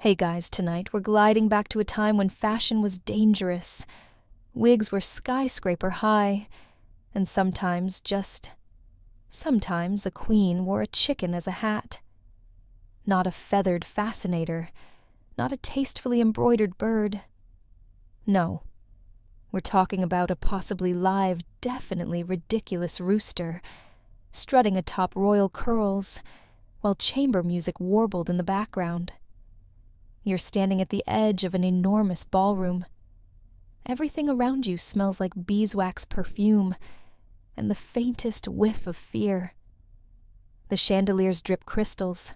Hey guys, tonight we're gliding back to a time when fashion was dangerous. Wigs were skyscraper high, and sometimes a queen wore a chicken as a hat. Not a feathered fascinator, not a tastefully embroidered bird. No, we're talking about a possibly live, definitely ridiculous rooster, strutting atop royal curls, while chamber music warbled in the background. You're standing at the edge of an enormous ballroom. Everything around you smells like beeswax perfume and the faintest whiff of fear. The chandeliers drip crystals,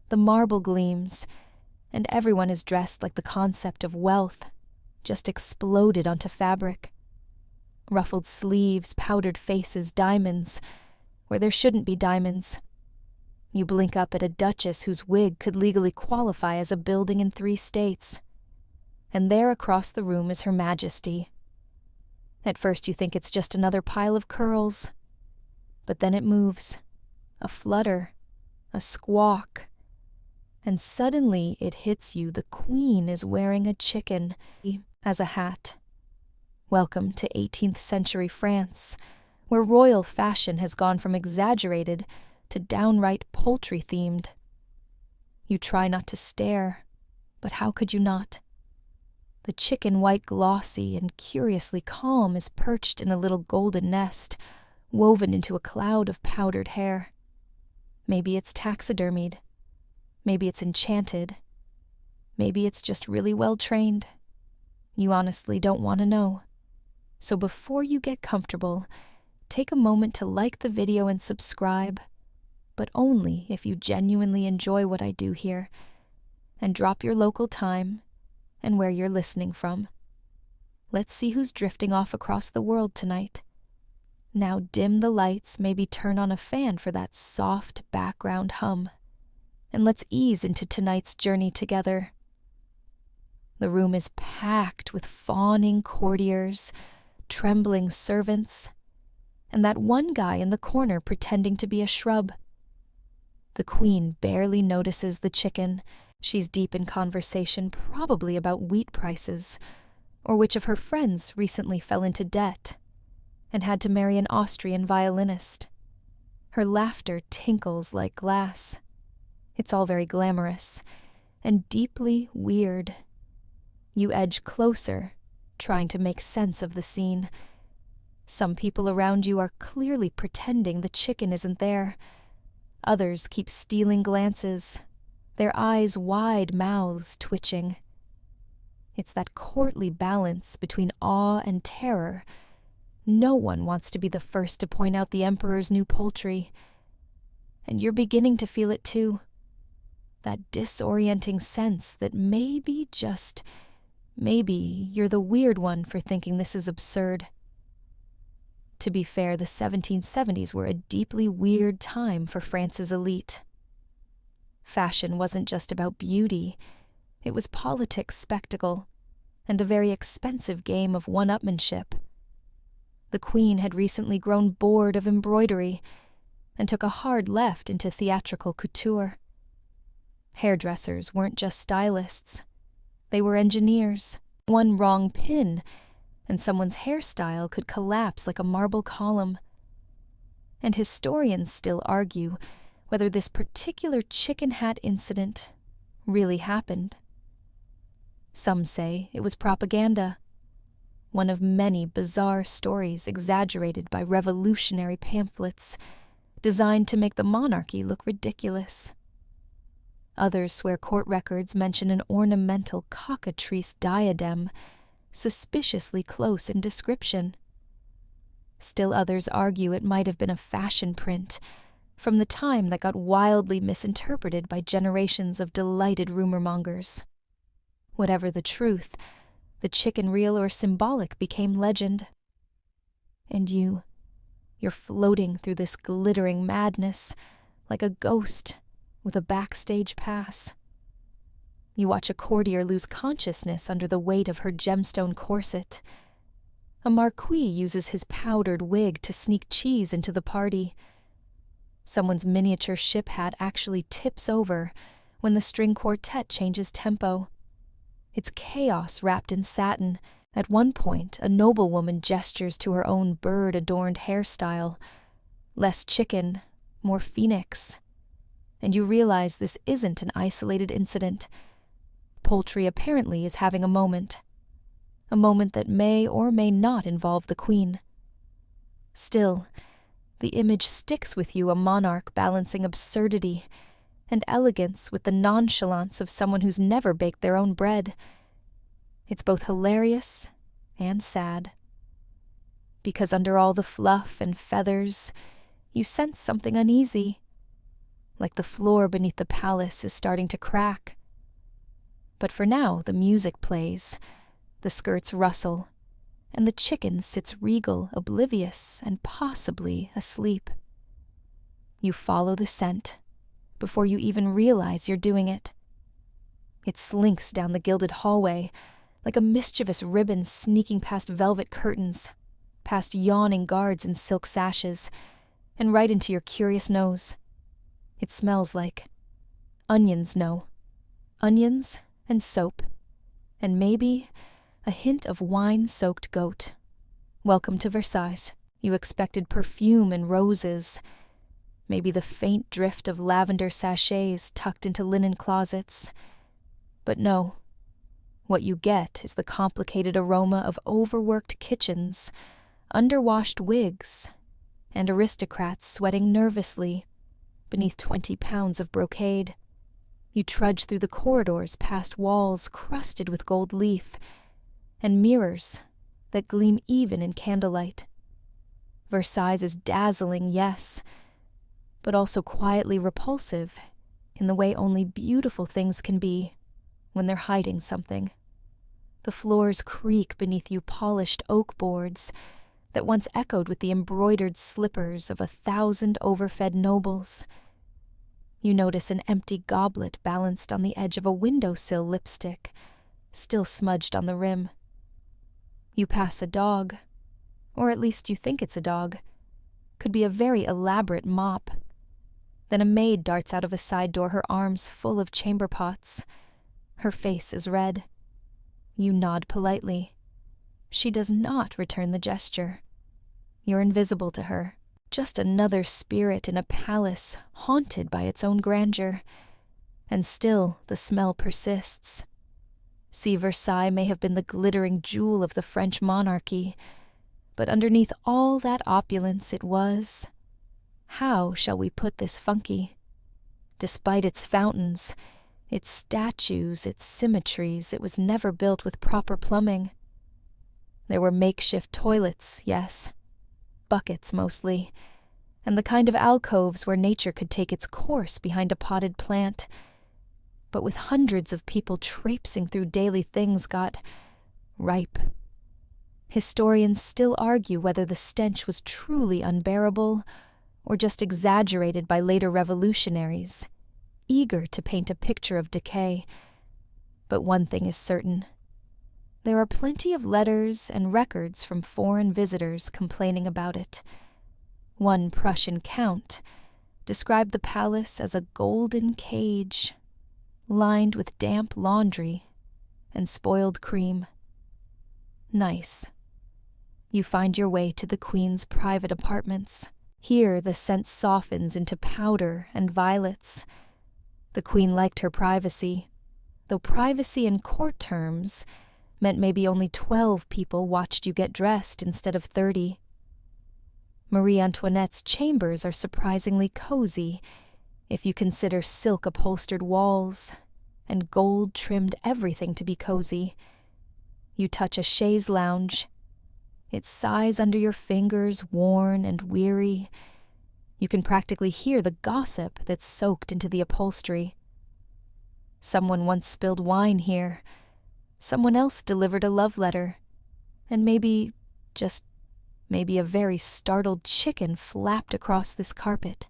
the marble gleams, and everyone is dressed like the concept of wealth just exploded onto fabric. Ruffled sleeves, powdered faces, diamonds where there shouldn't be diamonds. You blink up at a duchess whose wig could legally qualify as a building in 3 states. And there across the room is Her Majesty. At first you think it's just another pile of curls. But then it moves. A flutter. A squawk. And suddenly it hits you the queen is wearing a chicken as a hat. Welcome to 18th century France, where royal fashion has gone from exaggerated to downright poultry-themed. You try not to stare, but how could you not? The chicken, white glossy and curiously calm, is perched in a little golden nest, woven into a cloud of powdered hair. Maybe it's taxidermied. Maybe it's enchanted. Maybe it's just really well trained. You honestly don't want to know. So before you get comfortable, take a moment to like the video and subscribe, but only if you genuinely enjoy what I do here, and drop your local time and where you're listening from. Let's see who's drifting off across the world tonight. Now dim the lights, maybe turn on a fan for that soft background hum, and let's ease into tonight's journey together. The room is packed with fawning courtiers, trembling servants, and that one guy in the corner pretending to be a shrub. The queen barely notices the chicken. She's deep in conversation, probably about wheat prices, or which of her friends recently fell into debt and had to marry an Austrian violinist. Her laughter tinkles like glass. It's all very glamorous and deeply weird. You edge closer, trying to make sense of the scene. Some people around you are clearly pretending the chicken isn't there. Others keep stealing glances, their eyes wide, mouths twitching. It's that courtly balance between awe and terror. No one wants to be the first to point out the emperor's new poultry. And you're beginning to feel it too. That disorienting sense that maybe, just maybe, you're the weird one for thinking this is absurd. To be fair, the 1770s were a deeply weird time for France's elite. Fashion wasn't just about beauty. It was politics, spectacle, and a very expensive game of one-upmanship. The queen had recently grown bored of embroidery and took a hard left into theatrical couture. Hairdressers weren't just stylists. They were engineers. One wrong pin and someone's hairstyle could collapse like a marble column. And historians still argue whether this particular chicken hat incident really happened. Some say it was propaganda, one of many bizarre stories exaggerated by revolutionary pamphlets designed to make the monarchy look ridiculous. Others swear court records mention an ornamental cockatrice diadem, suspiciously close in description. Still others argue it might have been a fashion print from the time that got wildly misinterpreted by generations of delighted rumor-mongers. Whatever the truth, the chicken, real or symbolic, became legend. And you're floating through this glittering madness like a ghost with a backstage pass. You watch a courtier lose consciousness under the weight of her gemstone corset. A marquis uses his powdered wig to sneak cheese into the party. Someone's miniature ship hat actually tips over when the string quartet changes tempo. It's chaos wrapped in satin. At one point, a noblewoman gestures to her own bird-adorned hairstyle. Less chicken, more phoenix. And you realize this isn't an isolated incident. Poultry apparently is having a moment that may or may not involve the queen. Still, the image sticks with you, a monarch balancing absurdity and elegance with the nonchalance of someone who's never baked their own bread. It's both hilarious and sad. Because under all the fluff and feathers, you sense something uneasy, like the floor beneath the palace is starting to crack. But for now, the music plays, the skirts rustle, and the chicken sits regal, oblivious, and possibly asleep. You follow the scent before you even realize you're doing it. It slinks down the gilded hallway like a mischievous ribbon sneaking past velvet curtains, past yawning guards in silk sashes, and right into your curious nose. It smells like onions, onions and soap, and maybe a hint of wine-soaked goat. Welcome to Versailles. You expected perfume and roses, maybe the faint drift of lavender sachets tucked into linen closets. But no, what you get is the complicated aroma of overworked kitchens, underwashed wigs, and aristocrats sweating nervously beneath 20 pounds of brocade. You trudge through the corridors past walls crusted with gold leaf and mirrors that gleam even in candlelight. Versailles is dazzling, yes, but also quietly repulsive in the way only beautiful things can be when they're hiding something. The floors creak beneath you, polished oak boards that once echoed with the embroidered slippers of 1,000 overfed nobles. You notice an empty goblet balanced on the edge of a windowsill lipstick, still smudged on the rim. You pass a dog, or at least you think it's a dog. Could be a very elaborate mop. Then a maid darts out of a side door, her arms full of chamber pots. Her face is red. You nod politely. She does not return the gesture. You're invisible to her, just another spirit in a palace haunted by its own grandeur. And still the smell persists. See, Versailles may have been the glittering jewel of the French monarchy, but underneath all that opulence it was, how shall we put this funky? Despite its fountains, its statues, its symmetries, it was never built with proper plumbing. There were makeshift toilets, yes, buckets mostly, and the kind of alcoves where nature could take its course behind a potted plant. But with hundreds of people traipsing through daily things got ripe. Historians still argue whether the stench was truly unbearable or just exaggerated by later revolutionaries, eager to paint a picture of decay. But one thing is certain. There are plenty of letters and records from foreign visitors complaining about it. One Prussian count described the palace as a golden cage, lined with damp laundry and spoiled cream. Nice. You find your way to the Queen's private apartments. Here the scent softens into powder and violets. The Queen liked her privacy, though privacy in court terms meant maybe only 12 people watched you get dressed instead of 30. Marie Antoinette's chambers are surprisingly cozy, if you consider silk-upholstered walls and gold-trimmed everything to be cozy. You touch a chaise lounge. It sighs under your fingers, worn and weary. You can practically hear the gossip that's soaked into the upholstery. Someone once spilled wine here. Someone else delivered a love letter. And maybe, just maybe, a very startled chicken flapped across this carpet.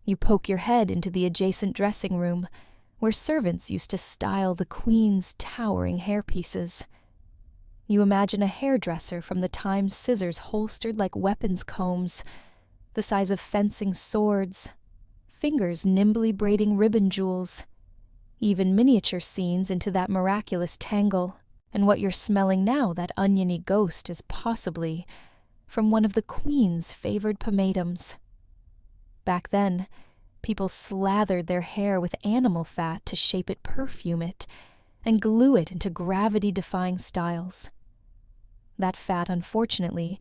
You poke your head into the adjacent dressing room, where servants used to style the Queen's towering hairpieces. You imagine a hairdresser from the time scissors holstered like weapons combs, the size of fencing swords, fingers nimbly braiding ribbon jewels, even miniature scenes into that miraculous tangle, and what you're smelling now, that oniony ghost, is possibly from one of the Queen's favored pomatums. Back then, people slathered their hair with animal fat to shape it, perfume it, and glue it into gravity-defying styles. That fat, unfortunately,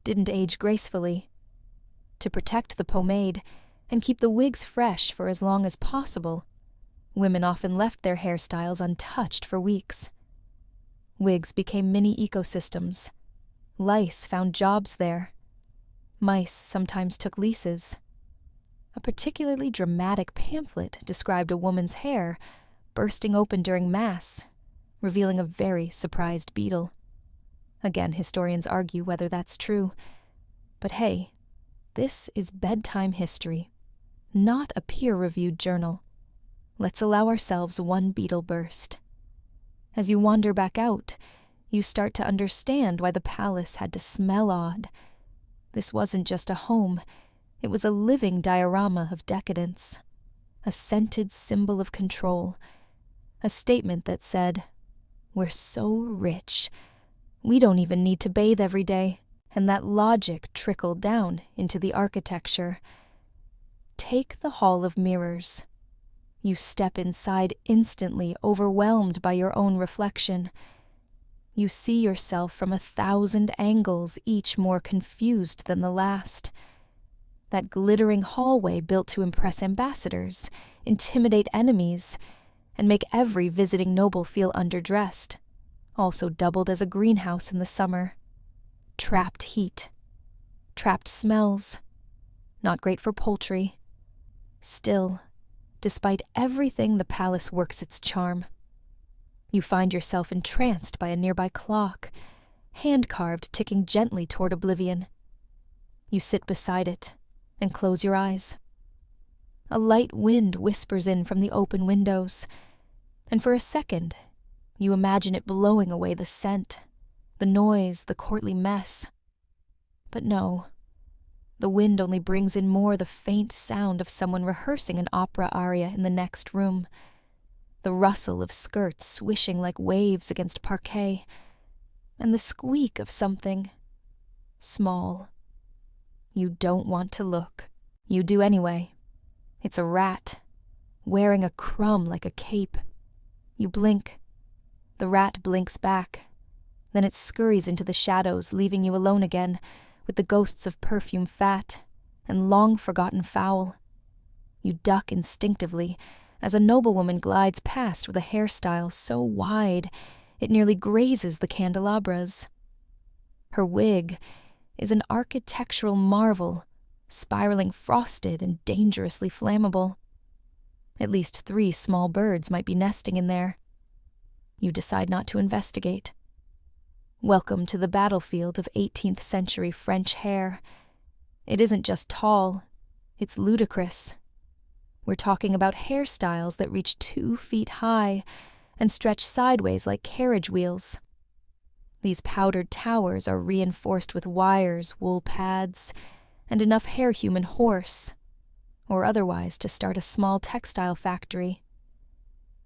didn't age gracefully. To protect the pomade and keep the wigs fresh for as long as possible, women often left their hairstyles untouched for weeks. Wigs became mini ecosystems. Lice found jobs there. Mice sometimes took leases. A particularly dramatic pamphlet described a woman's hair bursting open during Mass, revealing a very surprised beetle. Again, historians argue whether that's true. But hey, this is bedtime history, not a peer-reviewed journal. Let's allow ourselves one beetle burst. As you wander back out, you start to understand why the palace had to smell odd. This wasn't just a home, it was a living diorama of decadence, a scented symbol of control, a statement that said, "We're so rich, we don't even need to bathe every day," and that logic trickled down into the architecture. Take the Hall of Mirrors. You step inside instantly, overwhelmed by your own reflection. You see yourself from 1,000 angles, each more confused than the last. That glittering hallway built to impress ambassadors, intimidate enemies, and make every visiting noble feel underdressed, also doubled as a greenhouse in the summer. Trapped heat. Trapped smells. Not great for poultry. Still, despite everything, the palace works its charm. You find yourself entranced by a nearby clock, hand-carved, ticking gently toward oblivion. You sit beside it and close your eyes. A light wind whispers in from the open windows, and for a second, you imagine it blowing away the scent, the noise, the courtly mess. But no, the wind only brings in more the faint sound of someone rehearsing an opera aria in the next room, the rustle of skirts swishing like waves against parquet, and the squeak of something small. You don't want to look. You do anyway. It's a rat, wearing a crumb like a cape. You blink. The rat blinks back. Then it scurries into the shadows, leaving you alone again, with the ghosts of perfume fat and long-forgotten fowl. You duck instinctively as a noblewoman glides past with a hairstyle so wide it nearly grazes the candelabras. Her wig is an architectural marvel, spiraling frosted and dangerously flammable. At least 3 small birds might be nesting in there. You decide not to investigate. Welcome to the battlefield of 18th century French hair. It isn't just tall, it's ludicrous. We're talking about hairstyles that reach 2 feet high and stretch sideways like carriage wheels. These powdered towers are reinforced with wires, wool pads, and enough hair-human horse, or otherwise to start a small textile factory.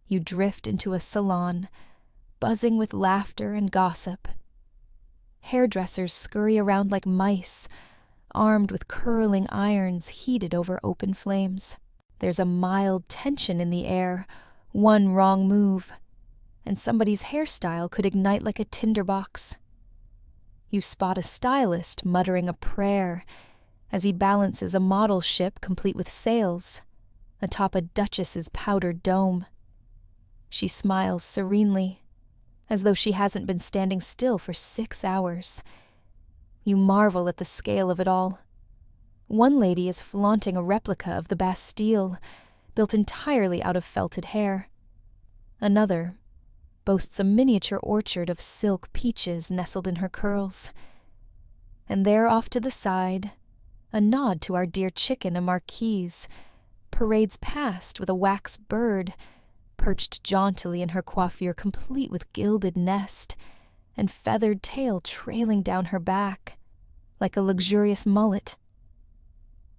You drift into a salon, buzzing with laughter and gossip. Hairdressers scurry around like mice, armed with curling irons heated over open flames. There's a mild tension in the air, one wrong move, and somebody's hairstyle could ignite like a tinderbox. You spot a stylist muttering a prayer as he balances a model ship complete with sails atop a duchess's powdered dome. She smiles serenely, as though she hasn't been standing still for 6 hours. You marvel at the scale of it all. One lady is flaunting a replica of the Bastille, built entirely out of felted hair. Another boasts a miniature orchard of silk peaches nestled in her curls. And there off to the side, a nod to our dear chicken, a marquise, parades past with a wax bird, perched jauntily in her coiffure complete with gilded nest, and feathered tail trailing down her back, like a luxurious mullet.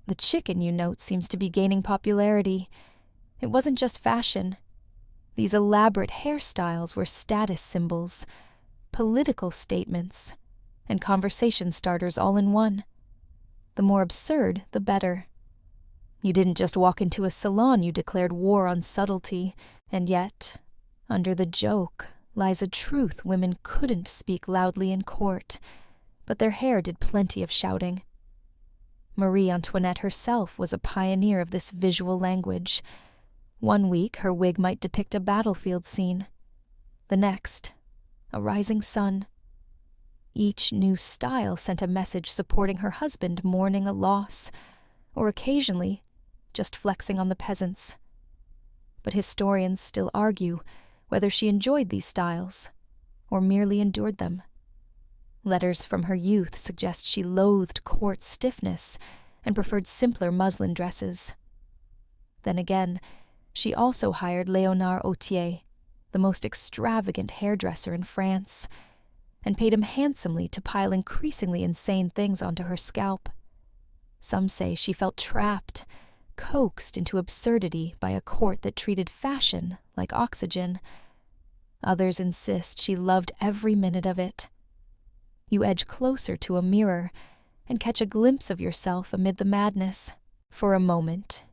The chicken, you note, seems to be gaining popularity. It wasn't just fashion. These elaborate hairstyles were status symbols, political statements, and conversation starters all in one. The more absurd, the better. You didn't just walk into a salon, you declared war on subtlety, and yet, under the joke, lies a truth women couldn't speak loudly in court, but their hair did plenty of shouting. Marie Antoinette herself was a pioneer of this visual language. One week, her wig might depict a battlefield scene. The next, a rising sun. Each new style sent a message supporting her husband mourning a loss, or occasionally just flexing on the peasants. But historians still argue whether she enjoyed these styles or merely endured them. Letters from her youth suggest she loathed court stiffness and preferred simpler muslin dresses. Then again, she also hired Léonard Autier, the most extravagant hairdresser in France, and paid him handsomely to pile increasingly insane things onto her scalp. Some say she felt trapped, coaxed into absurdity by a court that treated fashion like oxygen. Others insist she loved every minute of it. You edge closer to a mirror and catch a glimpse of yourself amid the madness. For a moment,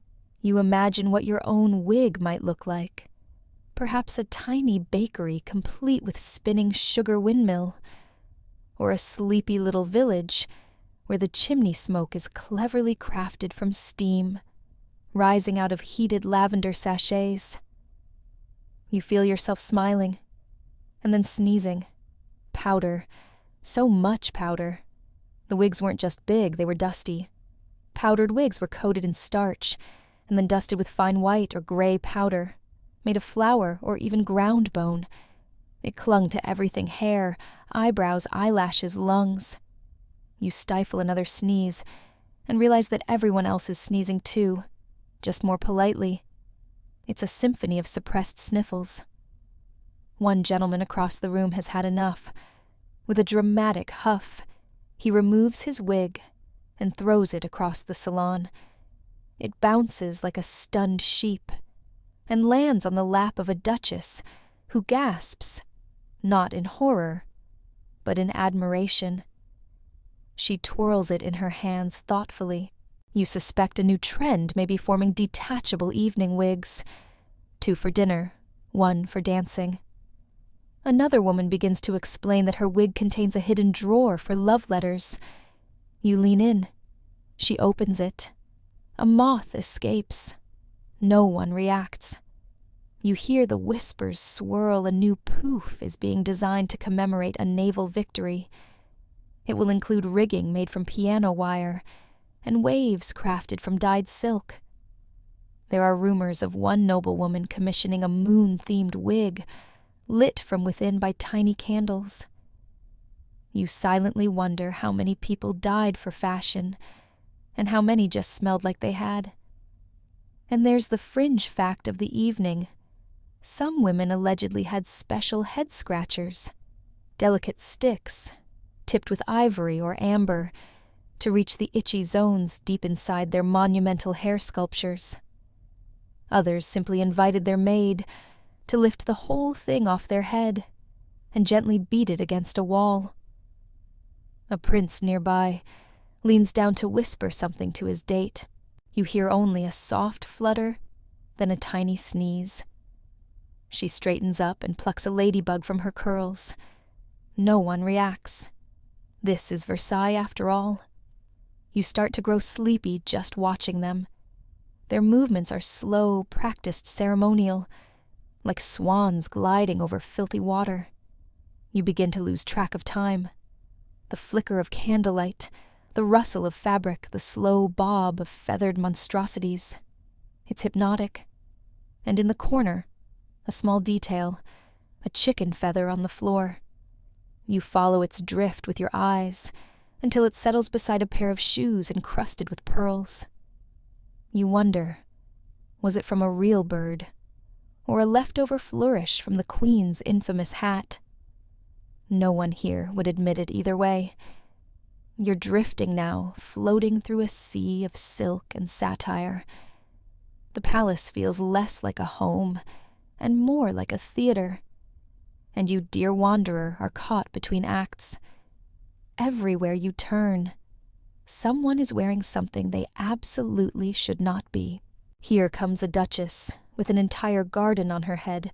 you imagine what your own wig might look like. Perhaps a tiny bakery complete with spinning sugar windmill, or a sleepy little village where the chimney smoke is cleverly crafted from steam, rising out of heated lavender sachets. You feel yourself smiling, and then sneezing. Powder, so much powder. The wigs weren't just big, they were dusty. Powdered wigs were coated in starch, and then dusted with fine white or gray powder, made of flour or even ground bone. It clung to everything: hair, eyebrows, eyelashes, lungs. You stifle another sneeze and realize that everyone else is sneezing too, just more politely. It's a symphony of suppressed sniffles. One gentleman across the room has had enough. With a dramatic huff, he removes his wig and throws it across the salon. It bounces like a stunned sheep and lands on the lap of a duchess who gasps, not in horror, but in admiration. She twirls it in her hands thoughtfully. You suspect a new trend may be forming detachable evening wigs. 2 for dinner, 1 for dancing. Another woman begins to explain that her wig contains a hidden drawer for love letters. You lean in. She opens it. A moth escapes. No one reacts. You hear the whispers swirl. A new pouf is being designed to commemorate a naval victory. It will include rigging made from piano wire and waves crafted from dyed silk. There are rumors of one noblewoman commissioning a moon-themed wig, lit from within by tiny candles. You silently wonder how many people died for fashion, and how many just smelled like they had. And there's the fringe fact of the evening. Some women allegedly had special head scratchers, delicate sticks, tipped with ivory or amber, to reach the itchy zones deep inside their monumental hair sculptures. Others simply invited their maid to lift the whole thing off their head and gently beat it against a wall. A prince nearby leans down to whisper something to his date. You hear only a soft flutter, then a tiny sneeze. She straightens up and plucks a ladybug from her curls. No one reacts. This is Versailles after all. You start to grow sleepy just watching them. Their movements are slow, practiced, ceremonial, like swans gliding over filthy water. You begin to lose track of time. The flicker of candlelight, the rustle of fabric, the slow bob of feathered monstrosities. It's hypnotic. And in the corner, a small detail, a chicken feather on the floor. You follow its drift with your eyes until it settles beside a pair of shoes encrusted with pearls. You wonder, was it from a real bird, or a leftover flourish from the Queen's infamous hat? No one here would admit it either way. You're drifting now, floating through a sea of silk and satire. The palace feels less like a home and more like a theater. And you, dear wanderer, are caught between acts. Everywhere you turn, someone is wearing something they absolutely should not be. Here comes a duchess with an entire garden on her head,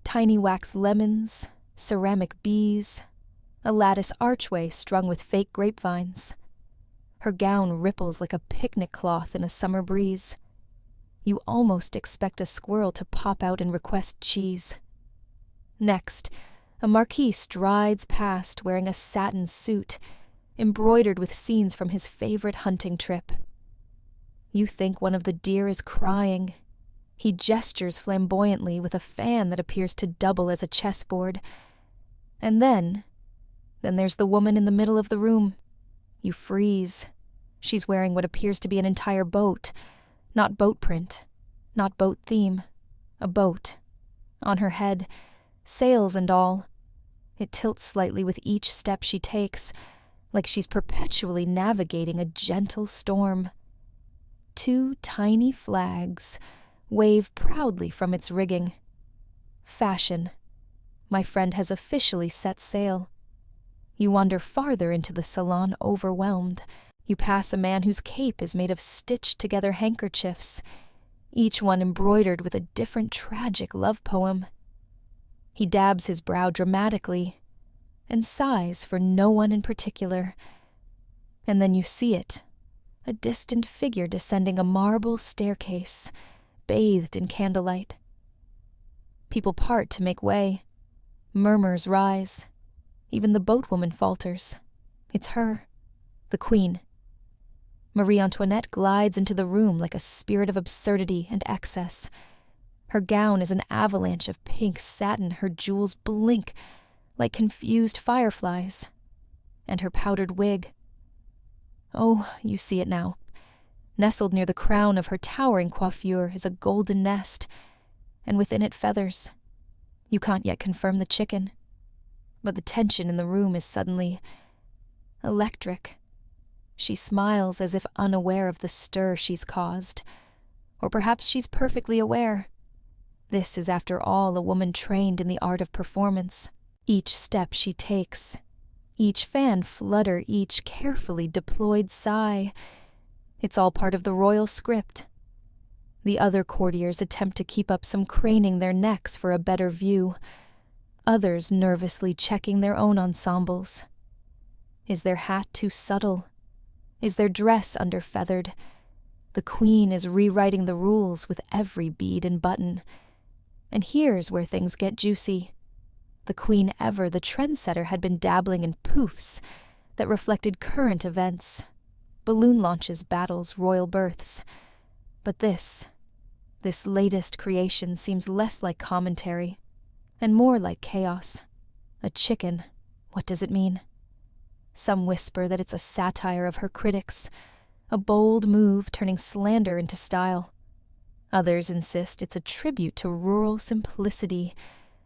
tiny wax lemons, ceramic bees, a lattice archway strung with fake grapevines. Her gown ripples like a picnic cloth in a summer breeze. You almost expect a squirrel to pop out and request cheese. Next, a marquis strides past wearing a satin suit, embroidered with scenes from his favorite hunting trip. You think one of the deer is crying. He gestures flamboyantly with a fan that appears to double as a chessboard. And then there's the woman in the middle of the room. You freeze. She's wearing what appears to be an entire boat. Not boat print, not boat theme. A boat. On her head, sails and all. It tilts slightly with each step she takes, like she's perpetually navigating a gentle storm. 2 tiny flags wave proudly from its rigging. Fashion. My friend has officially set sail. You wander farther into the salon overwhelmed. You pass a man whose cape is made of stitched-together handkerchiefs, each one embroidered with a different tragic love poem. He dabs his brow dramatically and sighs for no one in particular. And then you see it, a distant figure descending a marble staircase, bathed in candlelight. People part to make way. Murmurs rise. Even the boatwoman falters. It's her, the queen. Marie Antoinette glides into the room like a spirit of absurdity and excess. Her gown is an avalanche of pink satin, her jewels blink like confused fireflies. And her powdered wig. Oh, you see it now. Nestled near the crown of her towering coiffure is a golden nest, and within it feathers. You can't yet confirm the chicken, but the tension in the room is suddenly electric. She smiles as if unaware of the stir she's caused, or perhaps she's perfectly aware. This is, after all, a woman trained in the art of performance. Each step she takes, each fan flutter, each carefully deployed sigh, it's all part of the royal script. The other courtiers attempt to keep up some craning their necks for a better view, others nervously checking their own ensembles. Is their hat too subtle? Is their dress underfeathered? The queen is rewriting the rules with every bead and button. And here's where things get juicy. The queen ever, the trendsetter, had been dabbling in poufs that reflected current events, balloon launches, battles, royal births. But this latest creation seems less like commentary and more like chaos. A chicken, what does it mean? Some whisper that it's a satire of her critics, a bold move turning slander into style. Others insist it's a tribute to rural simplicity,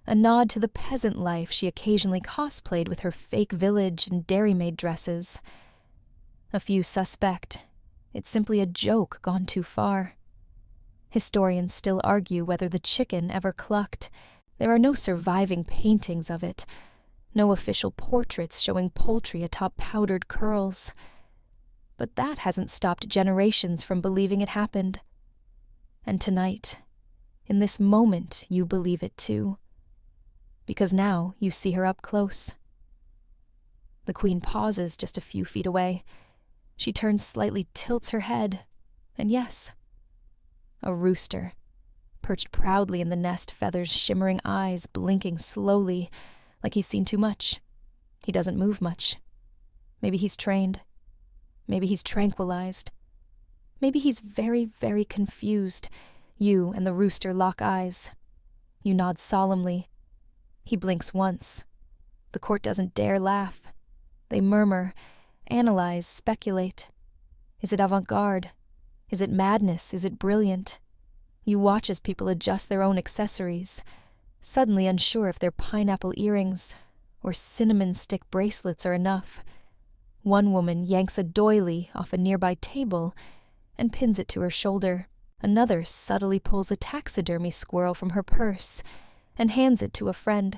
a nod to the peasant life she occasionally cosplayed with her fake village and dairy-maid dresses. A few suspect it's simply a joke gone too far. Historians still argue whether the chicken ever clucked. There are no surviving paintings of it, no official portraits showing poultry atop powdered curls. But that hasn't stopped generations from believing it happened. And tonight, in this moment, you believe it too. Because now you see her up close. The queen pauses just a few feet away. She turns slightly, tilts her head, and yes, a rooster, perched proudly in the nest, feathers, shimmering eyes, blinking slowly, like he's seen too much. He doesn't move much. Maybe he's trained. Maybe he's tranquilized. Maybe he's very, very confused. You and the rooster lock eyes. You nod solemnly. He blinks once. The court doesn't dare laugh. They murmur, analyze, speculate. Is it avant-garde? Is it madness? Is it brilliant? You watch as people adjust their own accessories, suddenly unsure if their pineapple earrings or cinnamon stick bracelets are enough. One woman yanks a doily off a nearby table and pins it to her shoulder. Another subtly pulls a taxidermy squirrel from her purse and hands it to a friend.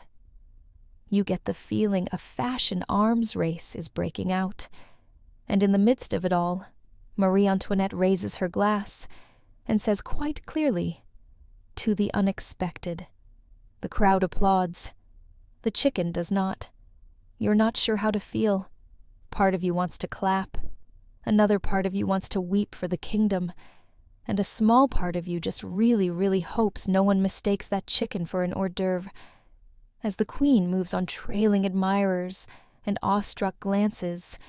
You get the feeling a fashion arms race is breaking out. And in the midst of it all, Marie Antoinette raises her glass and says quite clearly, "To the unexpected." The crowd applauds. The chicken does not. You're not sure how to feel. Part of you wants to clap. Another part of you wants to weep for the kingdom. And a small part of you just really, really hopes no one mistakes that chicken for an hors d'oeuvre. As the queen moves on trailing admirers and awestruck glances,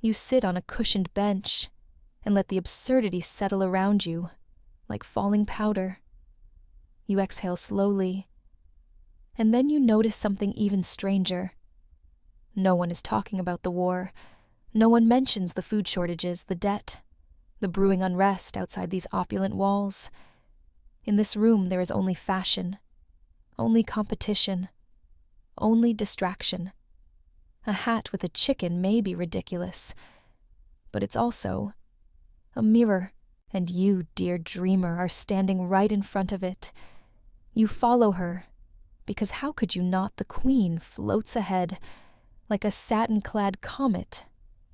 you sit on a cushioned bench and let the absurdity settle around you like falling powder. You exhale slowly, and then you notice something even stranger. No one is talking about the war. No one mentions the food shortages, the debt, the brewing unrest outside these opulent walls. In this room there is only fashion, only competition, only distraction. A hat with a chicken may be ridiculous, but it's also a mirror, and you, dear dreamer, are standing right in front of it. You follow her, because how could you not? The queen floats ahead like a satin-clad comet,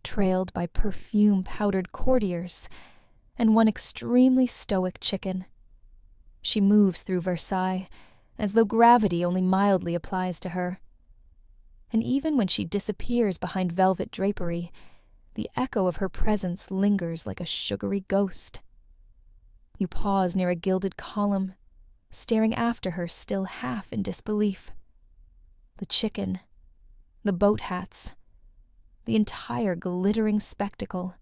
trailed by perfume-powdered courtiers and one extremely stoic chicken. She moves through Versailles as though gravity only mildly applies to her. And even when she disappears behind velvet drapery, the echo of her presence lingers like a sugary ghost. You pause near a gilded column, staring after her still half in disbelief. The chicken, the boat hats, the entire glittering spectacle.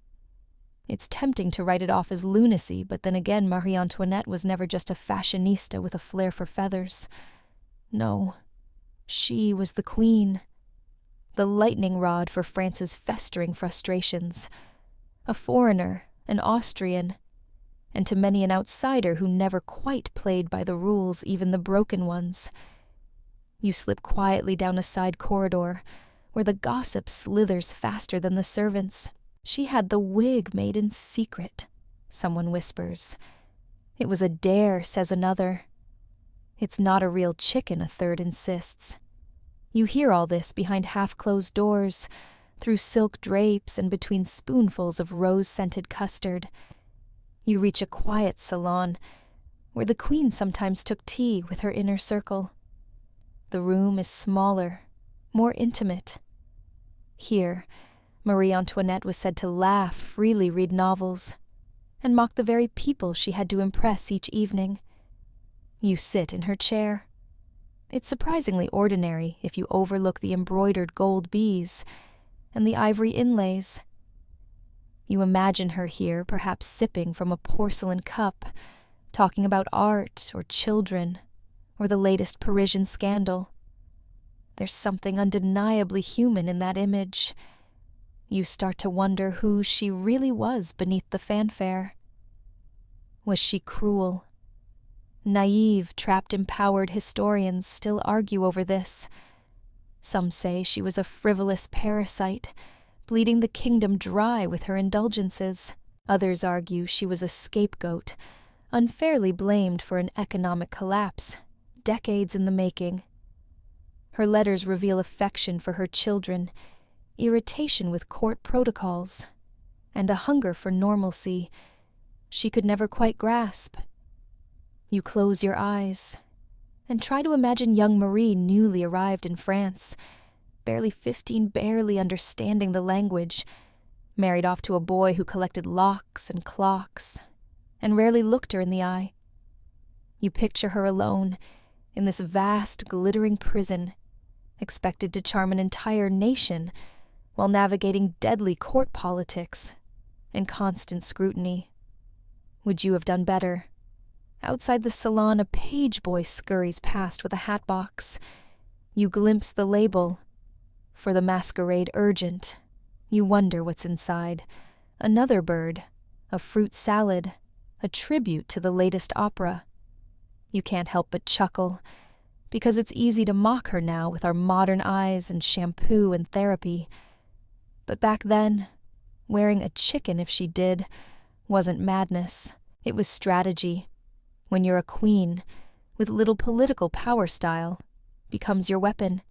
It's tempting to write it off as lunacy, but then again, Marie Antoinette was never just a fashionista with a flair for feathers. No, she was the queen, the lightning rod for France's festering frustrations, a foreigner, an Austrian, and to many an outsider who never quite played by the rules, even the broken ones. You slip quietly down a side corridor, where the gossip slithers faster than the servants. "She had the wig made in secret," someone whispers. "It was a dare," says another. "It's not a real chicken," a third insists. You hear all this behind half-closed doors, through silk drapes and between spoonfuls of rose-scented custard. You reach a quiet salon, where the queen sometimes took tea with her inner circle. The room is smaller, more intimate. Here, Marie Antoinette was said to laugh, freely read novels, and mock the very people she had to impress each evening. You sit in her chair. It's surprisingly ordinary if you overlook the embroidered gold bees and the ivory inlays. You imagine her here, perhaps sipping from a porcelain cup, talking about art or children or the latest Parisian scandal. There's something undeniably human in that image. You start to wonder who she really was beneath the fanfare. Was she cruel? Naive, trapped, empowered historians still argue over this. Some say she was a frivolous parasite, bleeding the kingdom dry with her indulgences. Others argue she was a scapegoat, unfairly blamed for an economic collapse, decades in the making. Her letters reveal affection for her children, irritation with court protocols, and a hunger for normalcy she could never quite grasp. You close your eyes and try to imagine young Marie newly arrived in France, barely 15, barely understanding the language, married off to a boy who collected locks and clocks and rarely looked her in the eye. You picture her alone in this vast, glittering prison, expected to charm an entire nation while navigating deadly court politics and constant scrutiny. Would you have done better? Outside the salon, a page boy scurries past with a hat box. You glimpse the label, "For the masquerade urgent." You wonder what's inside. Another bird, a fruit salad, a tribute to the latest opera. You can't help but chuckle, because it's easy to mock her now with our modern eyes and shampoo and therapy. But back then, wearing a chicken if she did wasn't madness. It was strategy. When you're a queen, with little political power style, becomes your weapon.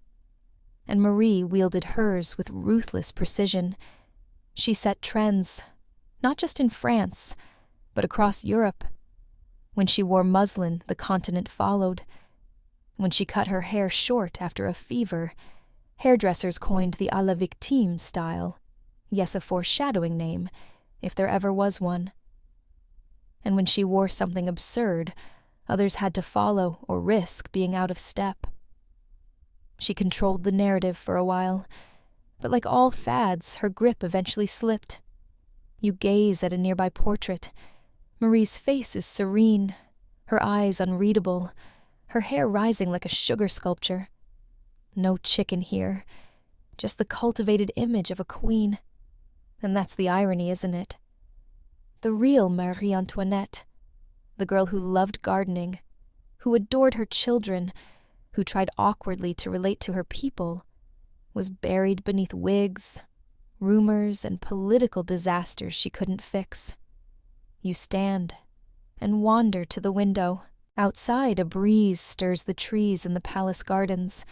And Marie wielded hers with ruthless precision. She set trends, not just in France, but across Europe. When she wore muslin, the continent followed. When she cut her hair short after a fever, hairdressers coined the à la victime style. Yes, a foreshadowing name, if there ever was one. And when she wore something absurd, others had to follow or risk being out of step. She controlled the narrative for a while, but like all fads, her grip eventually slipped. You gaze at a nearby portrait. Marie's face is serene, her eyes unreadable, her hair rising like a sugar sculpture. No chicken here, just the cultivated image of a queen. And that's the irony, isn't it? The real Marie Antoinette, the girl who loved gardening, who adored her children, who tried awkwardly to relate to her people, was buried beneath wigs, rumors, and political disasters she couldn't fix. You stand and wander to the window. Outside, a breeze stirs the trees in the palace gardens.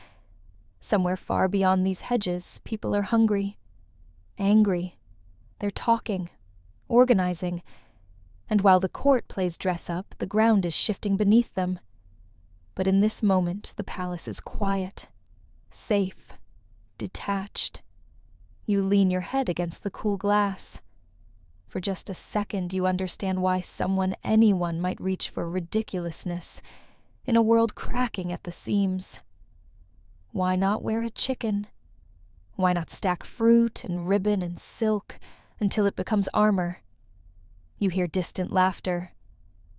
Somewhere far beyond these hedges, people are hungry, angry. They're talking, organizing, and while the court plays dress-up, the ground is shifting beneath them. But in this moment, the palace is quiet, safe, detached. You lean your head against the cool glass. For just a second, you understand why anyone might reach for ridiculousness in a world cracking at the seams. Why not wear a chicken? Why not stack fruit and ribbon and silk until it becomes armor? You hear distant laughter.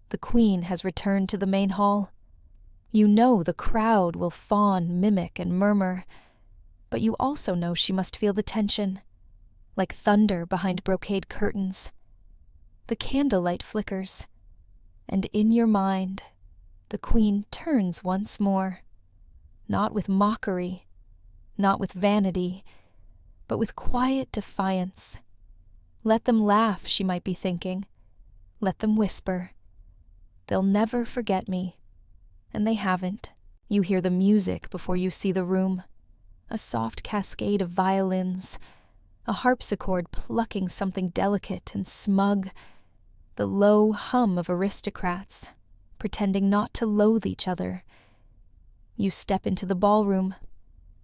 The queen has returned to the main hall. You know the crowd will fawn, mimic, and murmur, but you also know she must feel the tension, like thunder behind brocade curtains. The candlelight flickers, and in your mind, the queen turns once more, not with mockery, not with vanity, but with quiet defiance. Let them laugh, she might be thinking. Let them whisper. They'll never forget me. And they haven't. You hear the music before you see the room. A soft cascade of violins, a harpsichord plucking something delicate and smug, the low hum of aristocrats, pretending not to loathe each other. You step into the ballroom,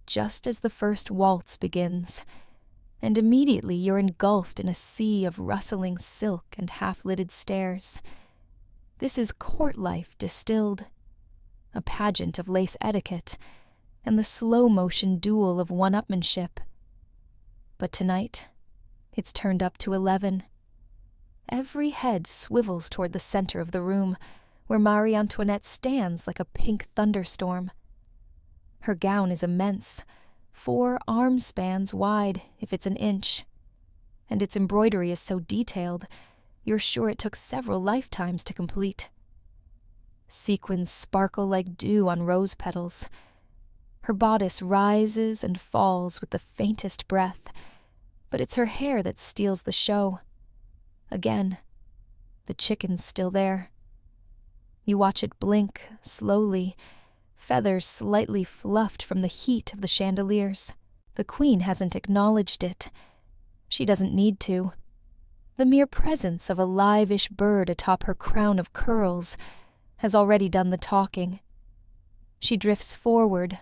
just as the first waltz begins, and immediately you're engulfed in a sea of rustling silk and half-lidded stairs. This is court life distilled, a pageant of lace etiquette, and the slow-motion duel of one-upmanship. But tonight, it's turned up to 11. Every head swivels toward the center of the room, where Marie Antoinette stands like a pink thunderstorm. Her gown is immense, 4 arm spans wide if it's an inch, and its embroidery is so detailed, you're sure it took several lifetimes to complete. Sequins sparkle like dew on rose petals. Her bodice rises and falls with the faintest breath, but it's her hair that steals the show. Again, the chicken's still there. You watch it blink, slowly, feathers slightly fluffed from the heat of the chandeliers. The queen hasn't acknowledged it. She doesn't need to. The mere presence of a live-ish bird atop her crown of curls has already done the talking. She drifts forward,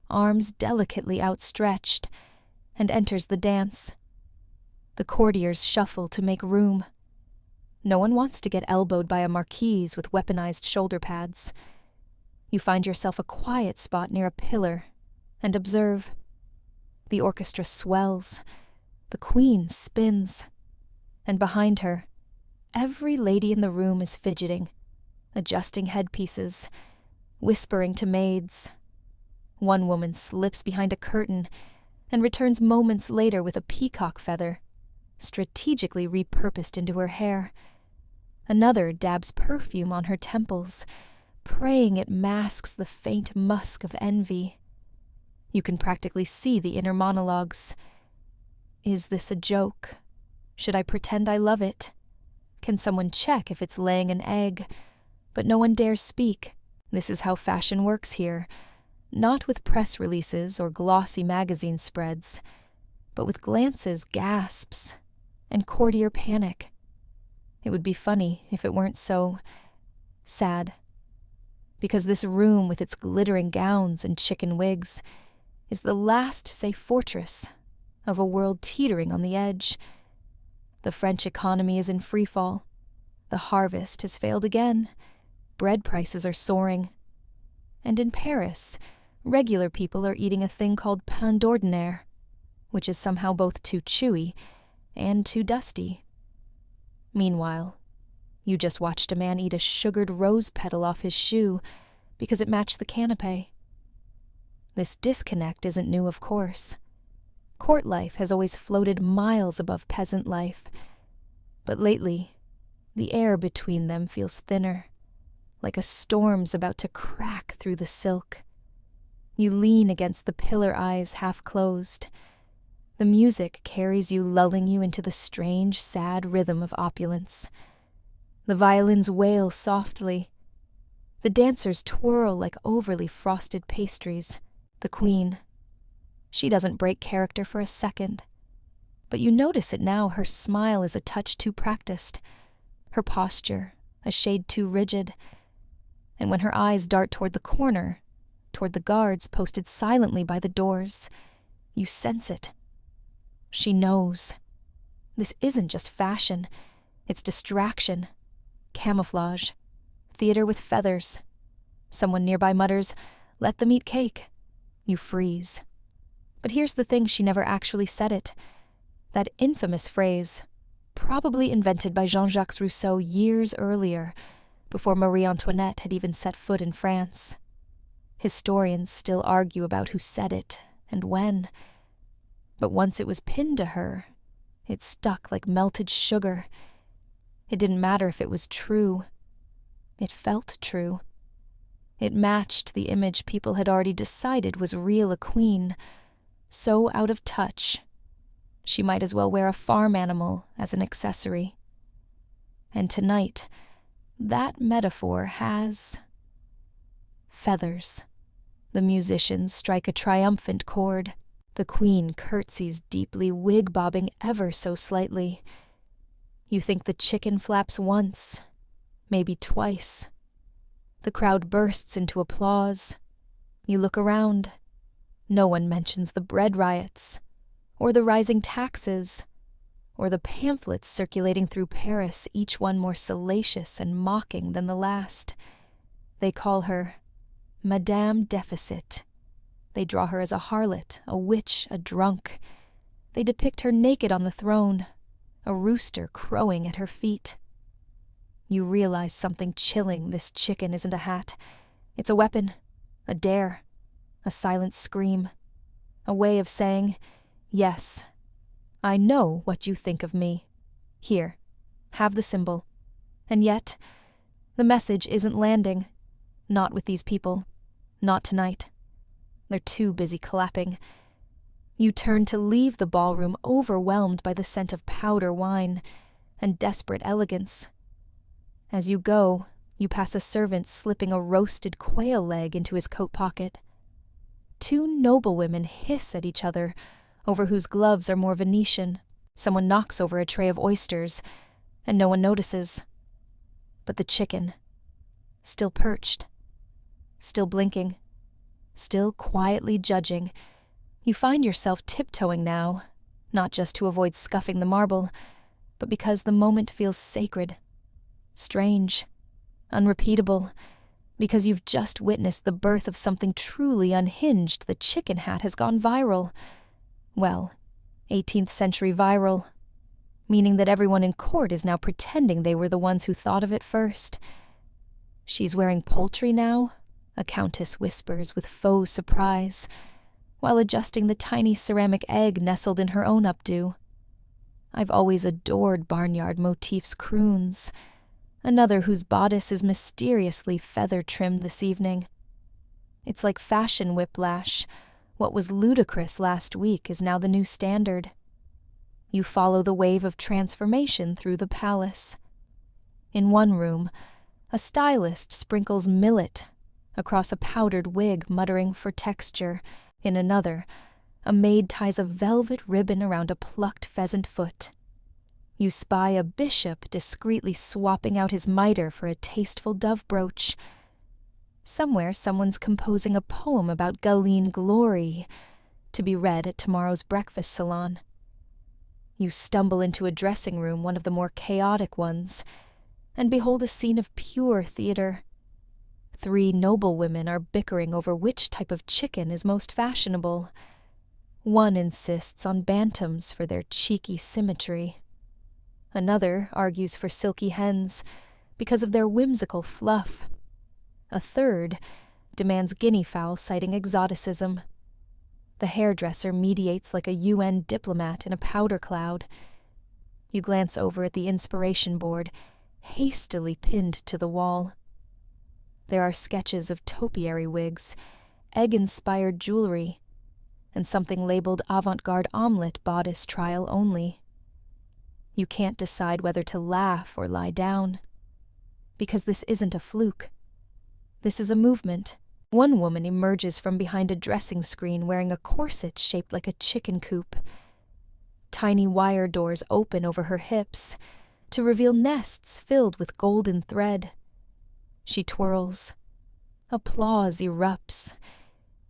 arms delicately outstretched, and enters the dance. The courtiers shuffle to make room. No one wants to get elbowed by a marquise with weaponized shoulder pads. You find yourself a quiet spot near a pillar and observe. The orchestra swells. The queen spins. And behind her, every lady in the room is fidgeting, adjusting headpieces, whispering to maids. One woman slips behind a curtain and returns moments later with a peacock feather, strategically repurposed into her hair. Another dabs perfume on her temples, praying it masks the faint musk of envy. You can practically see the inner monologues. Is this a joke? Should I pretend I love it? Can someone check if it's laying an egg? But no one dares speak. This is how fashion works here. Not with press releases or glossy magazine spreads, but with glances, gasps, and courtier panic. It would be funny if it weren't so sad. Because this room with its glittering gowns and chicken wigs is the last safe fortress of a world teetering on the edge. The French economy is in freefall. The harvest has failed again. Bread prices are soaring. And in Paris, regular people are eating a thing called pain d'ordinaire, which is somehow both too chewy and too dusty. Meanwhile, you just watched a man eat a sugared rose petal off his shoe because it matched the canapé. This disconnect isn't new, of course. Court life has always floated miles above peasant life, but lately, the air between them feels thinner, like a storm's about to crack through the silk. You lean against the pillar eyes half closed. The music carries you, lulling you into the strange, sad rhythm of opulence. The violins wail softly. The dancers twirl like overly frosted pastries. The queen. She doesn't break character for a second. But you notice it now. Her smile is a touch too practiced. Her posture a shade too rigid. And when her eyes dart toward the corner, toward the guards posted silently by the doors, you sense it. She knows. This isn't just fashion. It's distraction. Camouflage. Theater with feathers. Someone nearby mutters, "Let them eat cake." You freeze. But here's the thing, she never actually said it. That infamous phrase, probably invented by Jean-Jacques Rousseau years earlier, before Marie Antoinette had even set foot in France. Historians still argue about who said it and when. But once it was pinned to her, it stuck like melted sugar. It didn't matter if it was true. It felt true. It matched the image people had already decided was real a queen, so out of touch. She might as well wear a farm animal as an accessory. And tonight, that metaphor has feathers. The musicians strike a triumphant chord. The queen curtsies deeply, wig-bobbing ever so slightly. You think the chicken flaps once, maybe twice. The crowd bursts into applause. You look around. No one mentions the bread riots, or the rising taxes, or the pamphlets circulating through Paris, each one more salacious and mocking than the last. They call her Madame Deficit. They draw her as a harlot, a witch, a drunk. They depict her naked on the throne, a rooster crowing at her feet. You realize something chilling. This chicken isn't a hat. It's a weapon, a dare, a silent scream, a way of saying, "Yes, I know what you think of me. Here, have the symbol." And yet, the message isn't landing. Not with these people. Not tonight. They're too busy clapping. You turn to leave the ballroom, overwhelmed by the scent of powder wine and desperate elegance. As you go, you pass a servant slipping a roasted quail leg into his coat pocket. Two noblewomen hiss at each other over whose gloves are more Venetian. Someone knocks over a tray of oysters, and no one notices. But the chicken, still perched, still blinking, still quietly judging, you find yourself tiptoeing now, not just to avoid scuffing the marble, but because the moment feels sacred, strange, unrepeatable, because you've just witnessed the birth of something truly unhinged. The chicken hat has gone viral. Well, 18th century viral, meaning that everyone in court is now pretending they were the ones who thought of it first. She's wearing poultry now, a countess whispers with faux surprise, while adjusting the tiny ceramic egg nestled in her own updo. I've always adored barnyard motifs, croons. Another whose bodice is mysteriously feather-trimmed this evening. It's like fashion whiplash. What was ludicrous last week is now the new standard. You follow the wave of transformation through the palace. In one room, a stylist sprinkles millet across a powdered wig, muttering for texture. In another, a maid ties a velvet ribbon around a plucked pheasant foot. You spy a bishop discreetly swapping out his mitre for a tasteful dove brooch. Somewhere someone's composing a poem about Galeen glory, to be read at tomorrow's breakfast salon. You stumble into a dressing room, one of the more chaotic ones, and behold a scene of pure theatre. 3 noblewomen are bickering over which type of chicken is most fashionable. One insists on bantams for their cheeky symmetry. Another argues for silky hens because of their whimsical fluff. A third demands guinea fowl, citing exoticism. The hairdresser mediates like a UN diplomat in a powder cloud. You glance over at the inspiration board, hastily pinned to the wall. There are sketches of topiary wigs, egg-inspired jewelry, and something labeled avant-garde omelette bodice trial only. You can't decide whether to laugh or lie down, because this isn't a fluke. This is a movement. One woman emerges from behind a dressing screen wearing a corset shaped like a chicken coop. Tiny wire doors open over her hips to reveal nests filled with golden thread. She twirls. Applause erupts.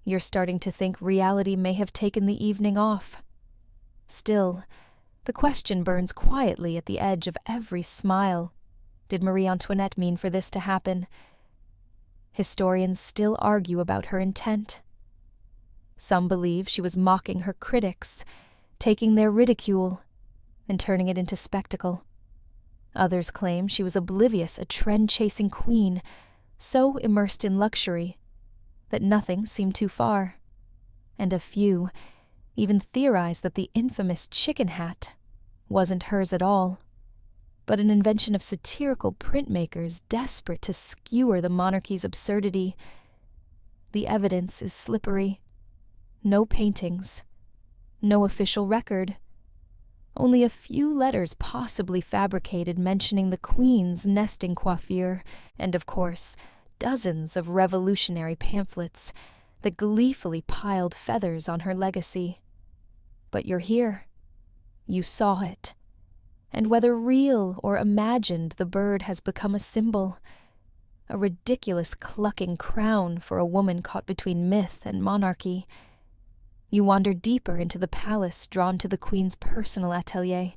You're starting to think reality may have taken the evening off. Still, the question burns quietly at the edge of every smile. Did Marie Antoinette mean for this to happen? Historians still argue about her intent. Some believe she was mocking her critics, taking their ridicule and turning it into spectacle. Others claim she was oblivious, a trend-chasing queen, so immersed in luxury that nothing seemed too far. And a few even theorize that the infamous chicken hat wasn't hers at all, but an invention of satirical printmakers desperate to skewer the monarchy's absurdity. The evidence is slippery. No paintings, no official record, only a few letters possibly fabricated mentioning the Queen's nesting coiffure, and of course, dozens of revolutionary pamphlets that gleefully piled feathers on her legacy. But you're here. You saw it. And whether real or imagined, the bird has become a symbol, a ridiculous clucking crown for a woman caught between myth and monarchy. You wander deeper into the palace, drawn to the Queen's personal atelier.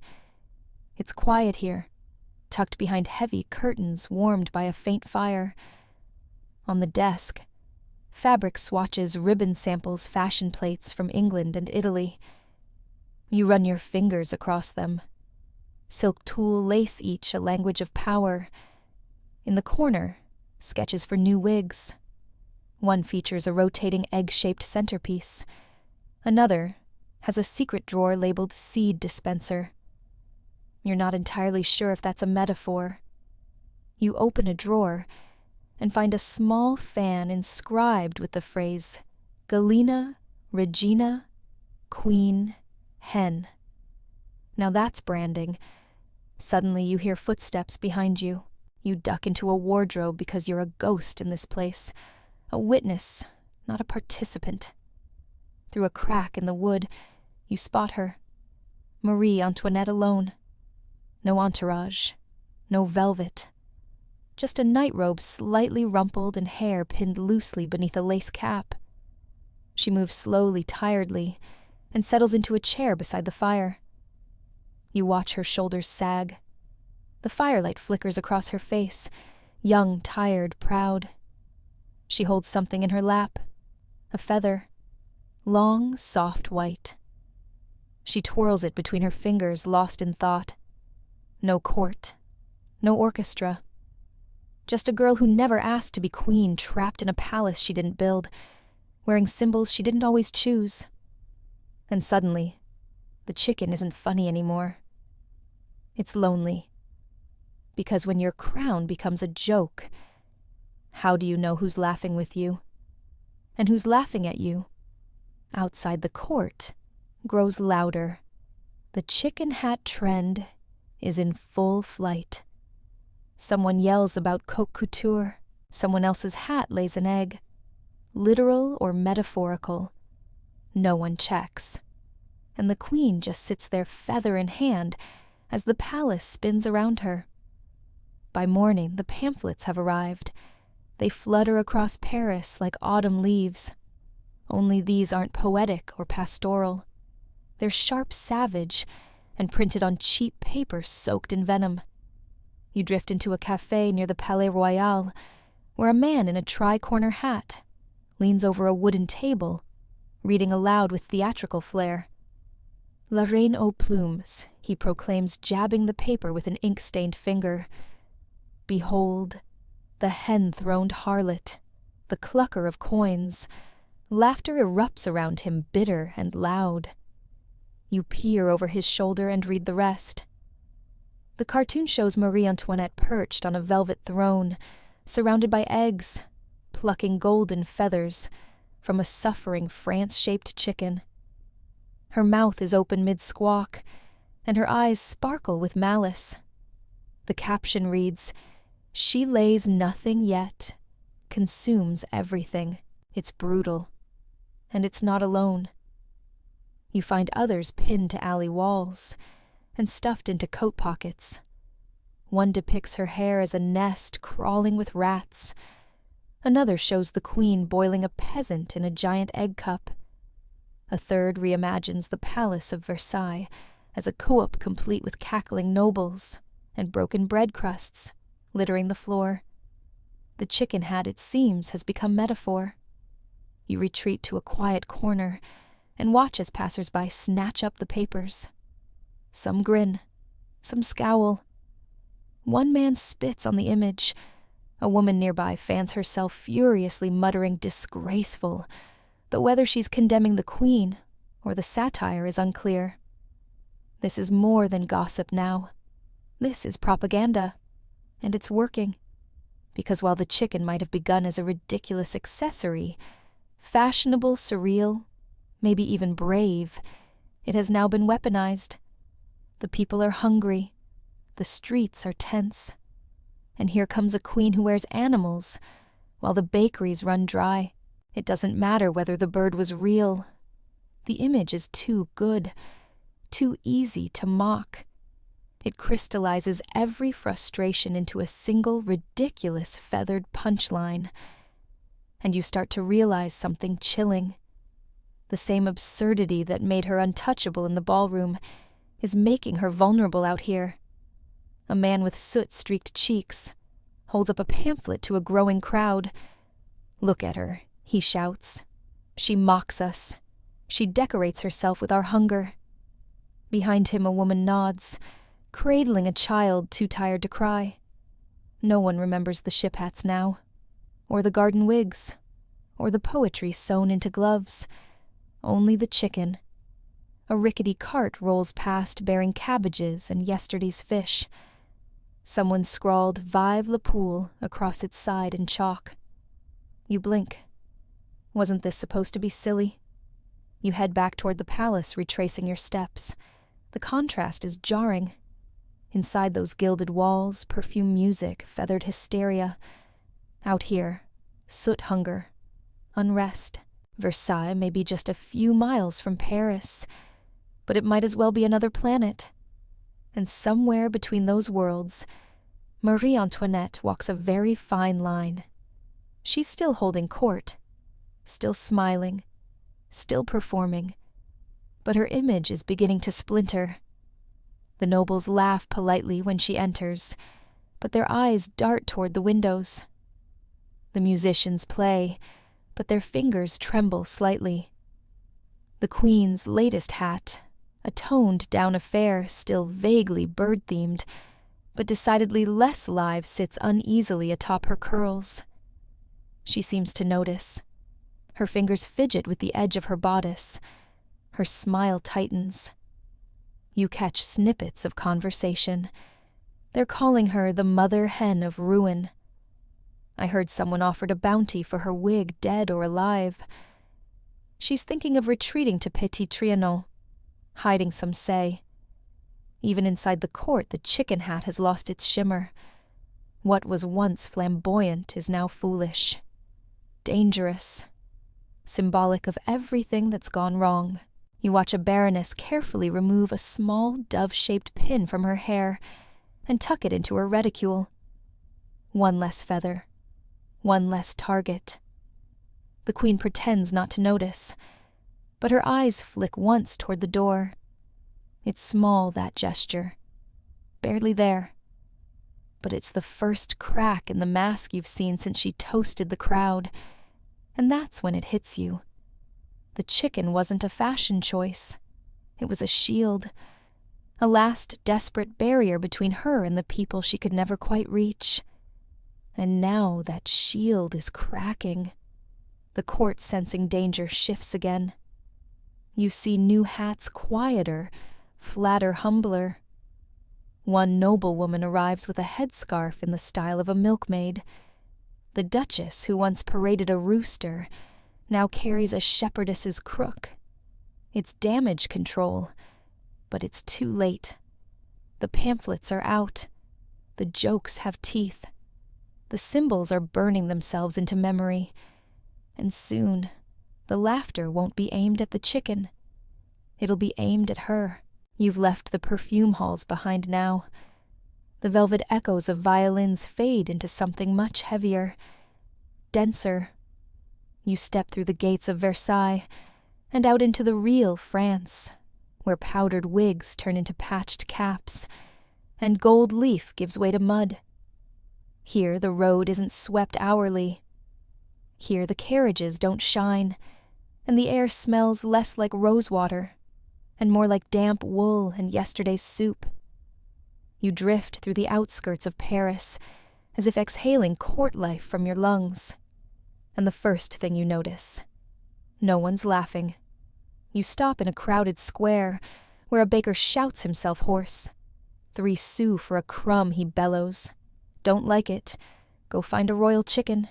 It's quiet here, tucked behind heavy curtains warmed by a faint fire. On the desk, fabric swatches, ribbon samples, fashion plates from England and Italy. You run your fingers across them. Silk tulle lace each, a language of power. In the corner, sketches for new wigs. One features a rotating egg-shaped centerpiece. Another has a secret drawer labeled seed dispenser. You're not entirely sure if that's a metaphor. You open a drawer and find a small fan inscribed with the phrase, Galena, Regina, Queen, Hen. Now that's branding. Suddenly you hear footsteps behind you. You duck into a wardrobe because you're a ghost in this place, a witness, not a participant. Through a crack in the wood, you spot her. Marie Antoinette alone. No entourage, no velvet. Just a nightrobe slightly rumpled and hair pinned loosely beneath a lace cap. She moves slowly, tiredly, and settles into a chair beside the fire. You watch her shoulders sag. The firelight flickers across her face, young, tired, proud. She holds something in her lap, a feather, long, soft white. She twirls it between her fingers, lost in thought. No court, no orchestra. Just a girl who never asked to be queen, trapped in a palace she didn't build, wearing symbols she didn't always choose. And suddenly, the chicken isn't funny anymore. It's lonely. Because when your crown becomes a joke, how do you know who's laughing with you? And who's laughing at you? Outside the court grows louder. The chicken hat trend is in full flight. Someone yells about coq couture, someone else's hat lays an egg. Literal or metaphorical, no one checks. And the queen just sits there feather in hand as the palace spins around her. By morning, the pamphlets have arrived. They flutter across Paris like autumn leaves. Only these aren't poetic or pastoral. They're sharp savage and printed on cheap paper soaked in venom. You drift into a cafe near the Palais Royal, where a man in a tri-corner hat leans over a wooden table, reading aloud with theatrical flair. La Reine aux Plumes, he proclaims, jabbing the paper with an ink-stained finger. Behold, the hen-throned harlot, the clucker of coins. Laughter erupts around him, bitter and loud. You peer over his shoulder and read the rest. The cartoon shows Marie Antoinette perched on a velvet throne, surrounded by eggs, plucking golden feathers from a suffering France-shaped chicken. Her mouth is open mid-squawk, and her eyes sparkle with malice. The caption reads, "She lays nothing yet, consumes everything. It's brutal. And it's not alone." You find others pinned to alley walls and stuffed into coat pockets. One depicts her hair as a nest crawling with rats. Another shows the queen boiling a peasant in a giant egg cup. A third reimagines the palace of Versailles as a co-op complete with cackling nobles and broken bread crusts littering the floor. The chicken hat, it seems, has become metaphor. You retreat to a quiet corner and watch as passers-by snatch up the papers. Some grin, some scowl. One man spits on the image. A woman nearby fans herself furiously, muttering disgraceful, though whether she's condemning the queen or the satire is unclear. This is more than gossip now. This is propaganda, and it's working. Because while the chicken might have begun as a ridiculous accessory, fashionable, surreal, maybe even brave, it has now been weaponized. The people are hungry. The streets are tense. And here comes a queen who wears animals, while the bakeries run dry. It doesn't matter whether the bird was real. The image is too good, too easy to mock. It crystallizes every frustration into a single ridiculous feathered punchline. And you start to realize something chilling. The same absurdity that made her untouchable in the ballroom is making her vulnerable out here. A man with soot-streaked cheeks holds up a pamphlet to a growing crowd. "Look at her," he shouts. "She mocks us. She decorates herself with our hunger." Behind him a woman nods, cradling a child too tired to cry. No one remembers the ship hats now, or the garden wigs, or the poetry sewn into gloves. Only the chicken. A rickety cart rolls past bearing cabbages and yesterday's fish. Someone scrawled "Vive le Poule" across its side in chalk. You blink. Wasn't this supposed to be silly? You head back toward the palace, retracing your steps. The contrast is jarring. Inside those gilded walls, perfume music, feathered hysteria. Out here, soot hunger, unrest. Versailles may be just a few miles from Paris, but it might as well be another planet. And somewhere between those worlds, Marie Antoinette walks a very fine line. She's still holding court, still smiling, still performing, but her image is beginning to splinter. The nobles laugh politely when she enters, but their eyes dart toward the windows. The musicians play, but their fingers tremble slightly. The queen's latest hat, a toned-down affair still vaguely bird-themed, but decidedly less live, sits uneasily atop her curls. She seems to notice. Her fingers fidget with the edge of her bodice. Her smile tightens. You catch snippets of conversation. They're calling her the mother hen of ruin. I heard someone offered a bounty for her wig, dead or alive. She's thinking of retreating to Petit Trianon, hiding, some say, Even inside the court, the chicken hat has lost its shimmer. What was once flamboyant is now foolish. Dangerous. Symbolic of everything that's gone wrong. You watch a baroness carefully remove a small dove-shaped pin from her hair and tuck it into her reticule. One less feather. One less target. The queen pretends not to notice, but her eyes flick once toward the door. It's small, that gesture. Barely there. But it's the first crack in the mask you've seen since she toasted the crowd, and that's when it hits you. The chicken wasn't a fashion choice. It was a shield, a last desperate barrier between her and the people she could never quite reach. And now that shield is cracking. The court, sensing danger, shifts again. You see new hats quieter, flatter, humbler. One noblewoman arrives with a headscarf in the style of a milkmaid. The duchess, who once paraded a rooster, now carries a shepherdess's crook. It's damage control, but it's too late. The pamphlets are out. The jokes have teeth. The symbols are burning themselves into memory. And soon, the laughter won't be aimed at the chicken. It'll be aimed at her. You've left the perfume halls behind now. The velvet echoes of violins fade into something much heavier, denser. You step through the gates of Versailles and out into the real France, where powdered wigs turn into patched caps, and gold leaf gives way to mud. Here the road isn't swept hourly. Here the carriages don't shine, and the air smells less like rosewater, and more like damp wool and yesterday's soup. You drift through the outskirts of Paris, as if exhaling court life from your lungs. And the first thing you notice, no one's laughing. You stop in a crowded square, where a baker shouts himself hoarse. 3 sous for a crumb, he bellows. Don't like it. Go find a royal chicken.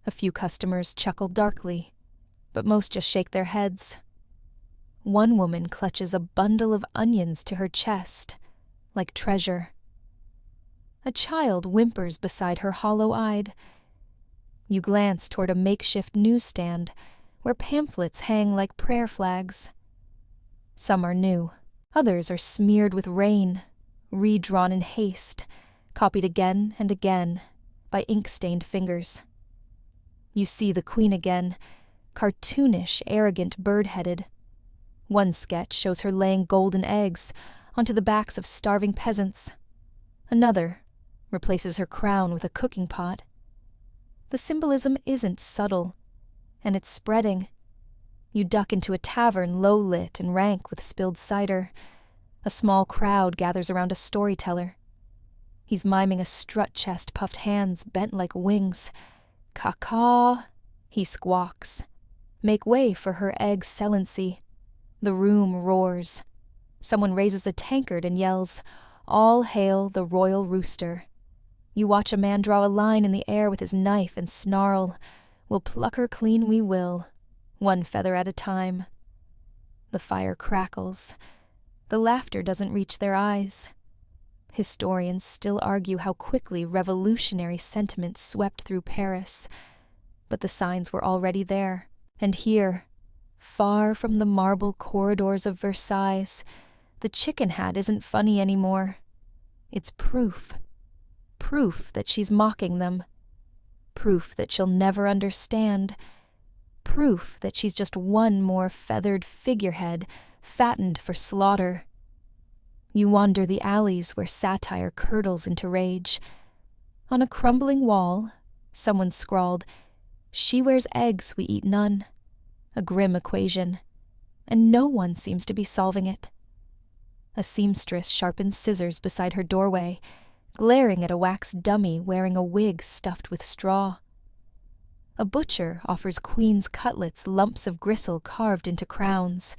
A few customers chuckle darkly, but most just shake their heads. One woman clutches a bundle of onions to her chest, like treasure. A child whimpers beside her hollow-eyed. You glance toward a makeshift newsstand where pamphlets hang like prayer flags. Some are new. Others are smeared with rain, redrawn in haste, copied again and again by ink-stained fingers. You see the queen again, cartoonish, arrogant, bird-headed. One sketch shows her laying golden eggs onto the backs of starving peasants. Another replaces her crown with a cooking pot. The symbolism isn't subtle, and it's spreading. You duck into a tavern low-lit and rank with spilled cider. A small crowd gathers around a storyteller. He's miming a strut chest, puffed hands bent like wings. "Caw-caw," he squawks. Make way for her excellency. The room roars. Someone raises a tankard and yells, "All hail the royal rooster." You watch a man draw a line in the air with his knife and snarl, "We'll pluck her clean, we will, one feather at a time." The fire crackles. The laughter doesn't reach their eyes. Historians still argue how quickly revolutionary sentiment swept through Paris, but the signs were already there. And here, far from the marble corridors of Versailles, the chicken hat isn't funny anymore. It's proof. Proof that she's mocking them. Proof that she'll never understand. Proof that she's just one more feathered figurehead, fattened for slaughter. You wander the alleys where satire curdles into rage. On a crumbling wall, someone scrawled, "She wears eggs, we eat none." A grim equation, and no one seems to be solving it. A seamstress sharpens scissors beside her doorway, glaring at a wax dummy wearing a wig stuffed with straw. A butcher offers queen's cutlets, lumps of gristle carved into crowns.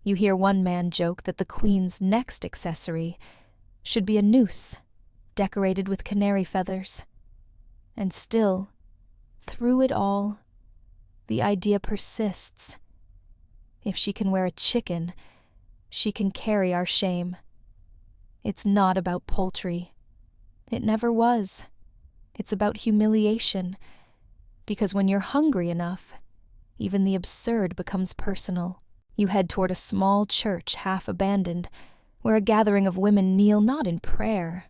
You hear one man joke that the queen's next accessory should be a noose decorated with canary feathers. And still, through it all, the idea persists. If she can wear a chicken, she can carry our shame. It's not about poultry. It never was. It's about humiliation, because when you're hungry enough, even the absurd becomes personal. You head toward a small church half abandoned, where a gathering of women kneel not in prayer,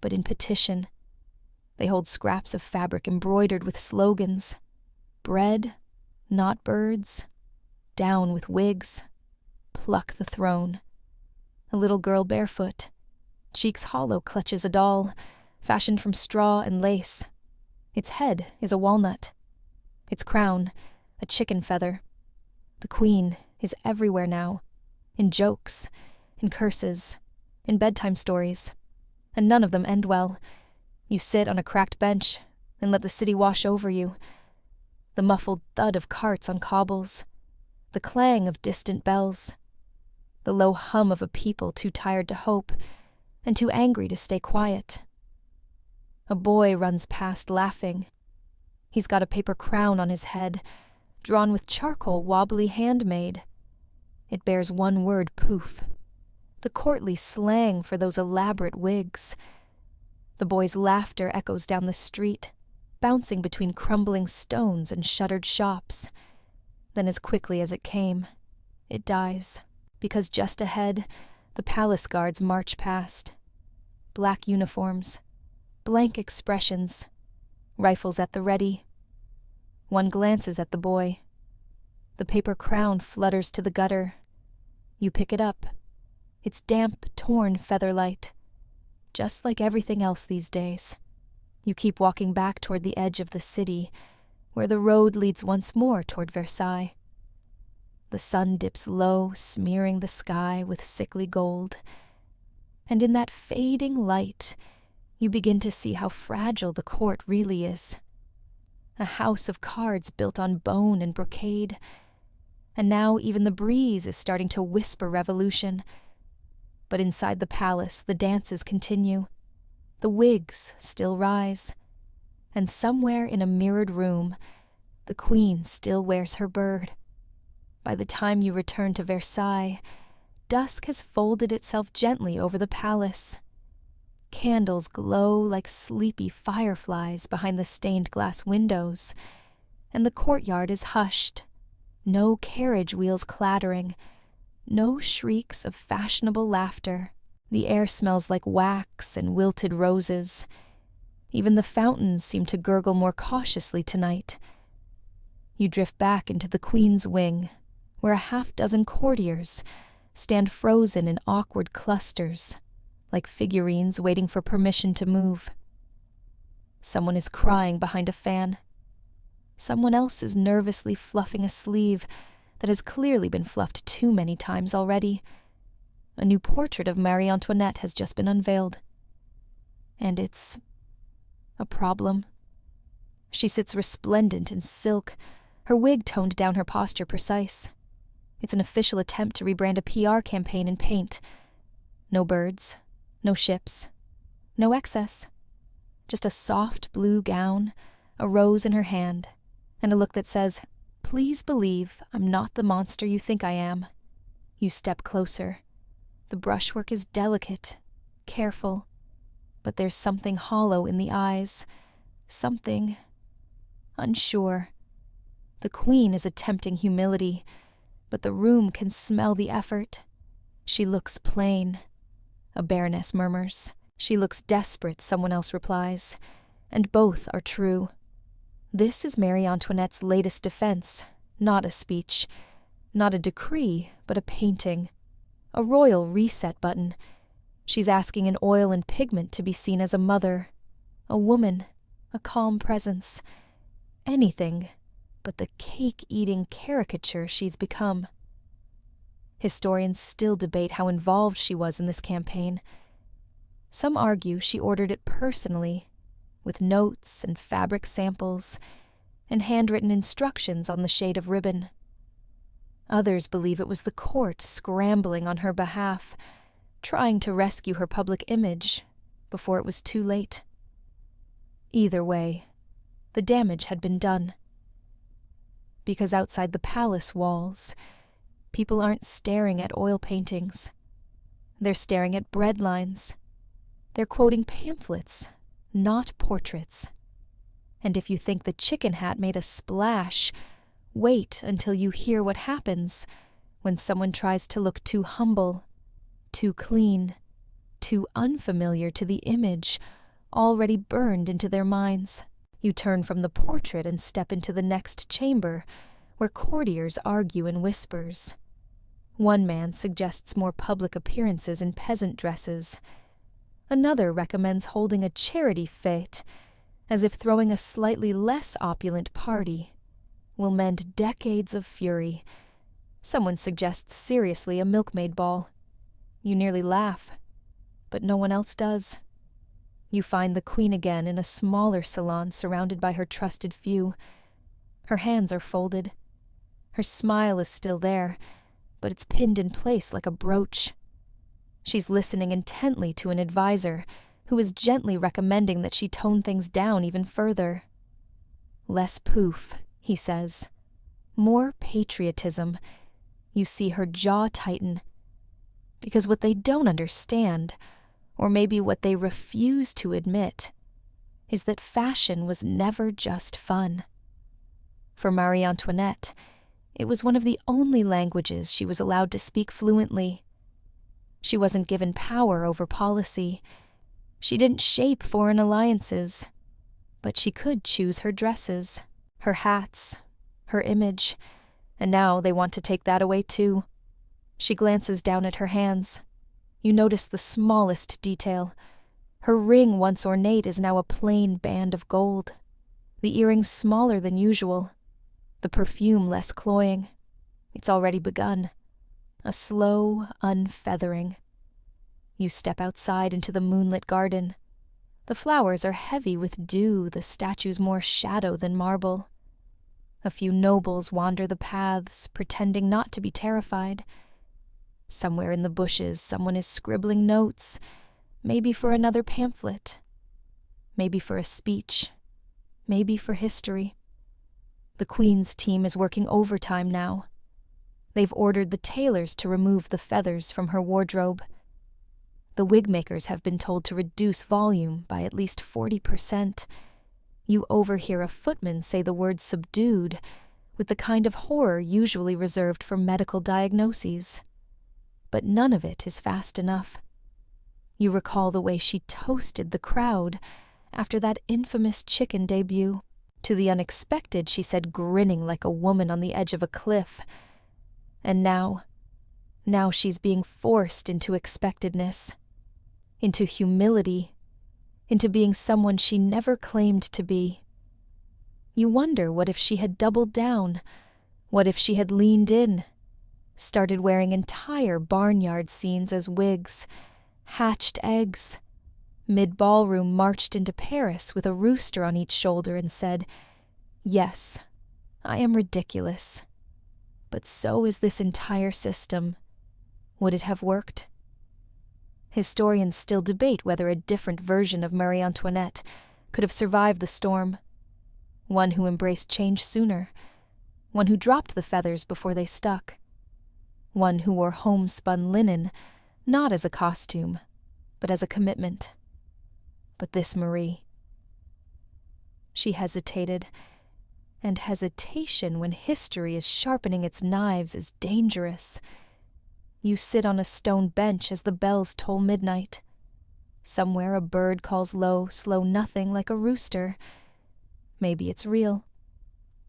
but in petition. They hold scraps of fabric embroidered with slogans: bread, not birds, down with wigs, pluck the throne. A little girl barefoot, cheeks hollow, clutches a doll, fashioned from straw and lace. Its head is a walnut. Its crown, a chicken feather. The queen is everywhere now, in jokes, in curses, in bedtime stories, and none of them end well. You sit on a cracked bench and let the city wash over you. The muffled thud of carts on cobbles, the clang of distant bells, the low hum of a people too tired to hope and too angry to stay quiet. A boy runs past laughing. He's got a paper crown on his head, drawn with charcoal wobbly handmade. It bears one word: Pouf, the courtly slang for those elaborate wigs. The boy's laughter echoes down the street, bouncing between crumbling stones and shuttered shops. Then as quickly as it came, it dies, because just ahead, the palace guards march past. Black uniforms, blank expressions, rifles at the ready. One glances at the boy. The paper crown flutters to the gutter. You pick it up. It's damp, torn featherlight, just like everything else these days. You keep walking back toward the edge of the city, where the road leads once more toward Versailles. The sun dips low, smearing the sky with sickly gold. And in that fading light, you begin to see how fragile the court really is. A house of cards built on bone and brocade. And now even the breeze is starting to whisper revolution. But inside the palace, the dances continue. The wigs still rise. And somewhere in a mirrored room, the queen still wears her bird. By the time you return to Versailles, dusk has folded itself gently over the palace. Candles glow like sleepy fireflies behind the stained glass windows, and the courtyard is hushed. No carriage wheels clattering, no shrieks of fashionable laughter. The air smells like wax and wilted roses. Even the fountains seem to gurgle more cautiously tonight. You drift back into the Queen's wing, where a half-dozen courtiers stand frozen in awkward clusters, like figurines waiting for permission to move. Someone is crying behind a fan. Someone else is nervously fluffing a sleeve that has clearly been fluffed too many times already. A new portrait of Marie Antoinette has just been unveiled. And it's a problem. She sits resplendent in silk, her wig toned down, her posture precise. It's an official attempt to rebrand a PR campaign in paint. No birds, no ships, no excess. Just a soft blue gown, a rose in her hand, and a look that says, "Please believe I'm not the monster you think I am." You step closer. The brushwork is delicate, careful, but there's something hollow in the eyes, something unsure. The queen is attempting humility, but the room can smell the effort. She looks plain. A baroness murmurs. She looks desperate, someone else replies. And both are true. This is Marie Antoinette's latest defense, not a speech, not a decree, but a painting. A royal reset button. She's asking in oil and pigment to be seen as a mother, a woman, a calm presence. Anything but the cake-eating caricature she's become. Historians still debate how involved she was in this campaign. Some argue she ordered it personally, with notes and fabric samples, and handwritten instructions on the shade of ribbon. Others believe it was the court scrambling on her behalf, trying to rescue her public image before it was too late. Either way, the damage had been done. Because outside the palace walls, people aren't staring at oil paintings. They're staring at bread lines. They're quoting pamphlets, not portraits. And if you think the chicken hat made a splash, wait until you hear what happens when someone tries to look too humble, too clean, too unfamiliar to the image already burned into their minds. You turn from the portrait and step into the next chamber, where courtiers argue in whispers. One man suggests more public appearances in peasant dresses. Another recommends holding a charity fete, as if throwing a slightly less opulent party will mend decades of fury. Someone suggests seriously a milkmaid ball. You nearly laugh, but no one else does. You find the queen again in a smaller salon surrounded by her trusted few. Her hands are folded. Her smile is still there, but it's pinned in place like a brooch. She's listening intently to an advisor who is gently recommending that she tone things down even further. Less Pouf, he says. More patriotism. You see her jaw tighten. Because what they don't understand, or maybe what they refuse to admit, is that fashion was never just fun. For Marie Antoinette, it was one of the only languages she was allowed to speak fluently. She wasn't given power over policy. She didn't shape foreign alliances, but she could choose her dresses, her hats, her image, and now they want to take that away too. She glances down at her hands. You notice the smallest detail. Her ring, once ornate, is now a plain band of gold. The earrings smaller than usual. The perfume less cloying. It's already begun. A slow unfeathering. You step outside into the moonlit garden. The flowers are heavy with dew, the statues more shadow than marble. A few nobles wander the paths, pretending not to be terrified. Somewhere in the bushes, someone is scribbling notes, maybe for another pamphlet, maybe for a speech, maybe for history. The Queen's team is working overtime now. They've ordered the tailors to remove the feathers from her wardrobe. The wig makers have been told to reduce volume by at least 40%. You overhear a footman say the word subdued, with the kind of horror usually reserved for medical diagnoses. But none of it is fast enough. You recall the way she toasted the crowd after that infamous chicken debut. To the unexpected, she said, grinning like a woman on the edge of a cliff. And now she's being forced into expectedness, into humility, into being someone she never claimed to be. You wonder what if she had doubled down, what if she had leaned in, started wearing entire barnyard scenes as wigs, hatched eggs, mid-ballroom marched into Paris with a rooster on each shoulder and said, "Yes, I am ridiculous. But so is this entire system." Would it have worked? Historians still debate whether a different version of Marie Antoinette could have survived the storm. One who embraced change sooner. One who dropped the feathers before they stuck. One who wore homespun linen, not as a costume, but as a commitment. But this Marie. She hesitated, and hesitation when history is sharpening its knives is dangerous. You sit on a stone bench as the bells toll midnight. Somewhere a bird calls low, slow nothing like a rooster. Maybe it's real.